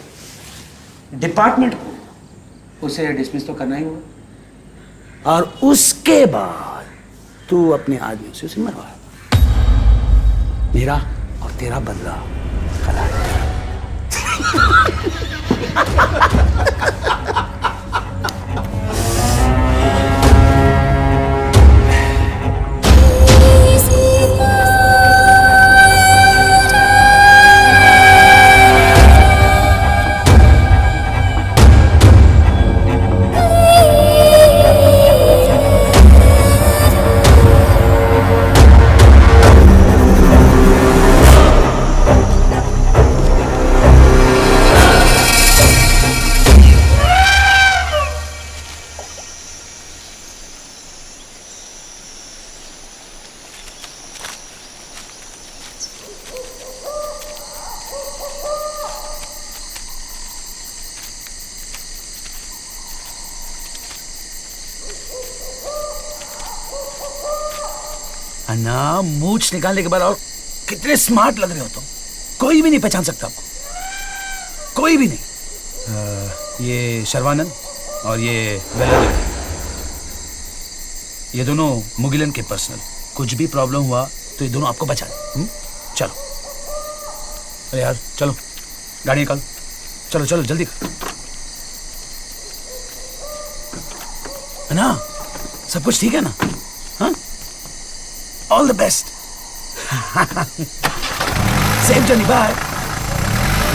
डिपार्टमेंट को उसे डिसमिस तो करना ही होगा, और उसके बाद तू अपने आदमियों से उसे मरवा। मेरा और तेरा बदला कल आएगा। अन्ना, मूछ निकालने के बाद और कितने स्मार्ट लग रहे हो तुम। कोई भी नहीं पहचान सकता आपको, कोई भी नहीं। ये शर्वानंद और ये वेलादेव, ये दोनों मुगिलन के पर्सनल। कुछ भी प्रॉब्लम हुआ तो ये दोनों आपको बचा लें। चलो अरे यार चलो, गाड़ी निकाल, चलो चलो जल्दी कर। अन्ना, सब कुछ ठीक है ना? हाँ, all the best. Safe journey, bye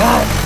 bye.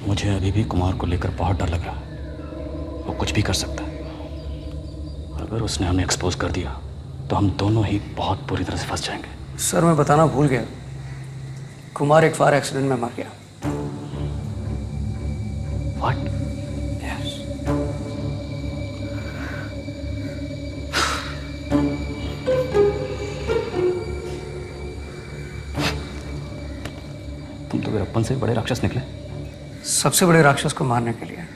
मुझे अभी भी कुमार को लेकर बहुत डर लग रहा है। वो कुछ भी कर सकता है। अगर उसने हमें एक्सपोज कर दिया तो हम दोनों ही बहुत बुरी तरह से फंस जाएंगे। सर मैं बताना भूल गया, कुमार एक फायर एक्सीडेंट में मर गया। What? Yes. तुम तो वीरप्पन से बड़े राक्षस निकले। सबसे बड़े राक्षस को मारने के लिए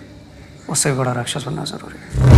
उससे भी बड़ा राक्षस बनना जरूरी है।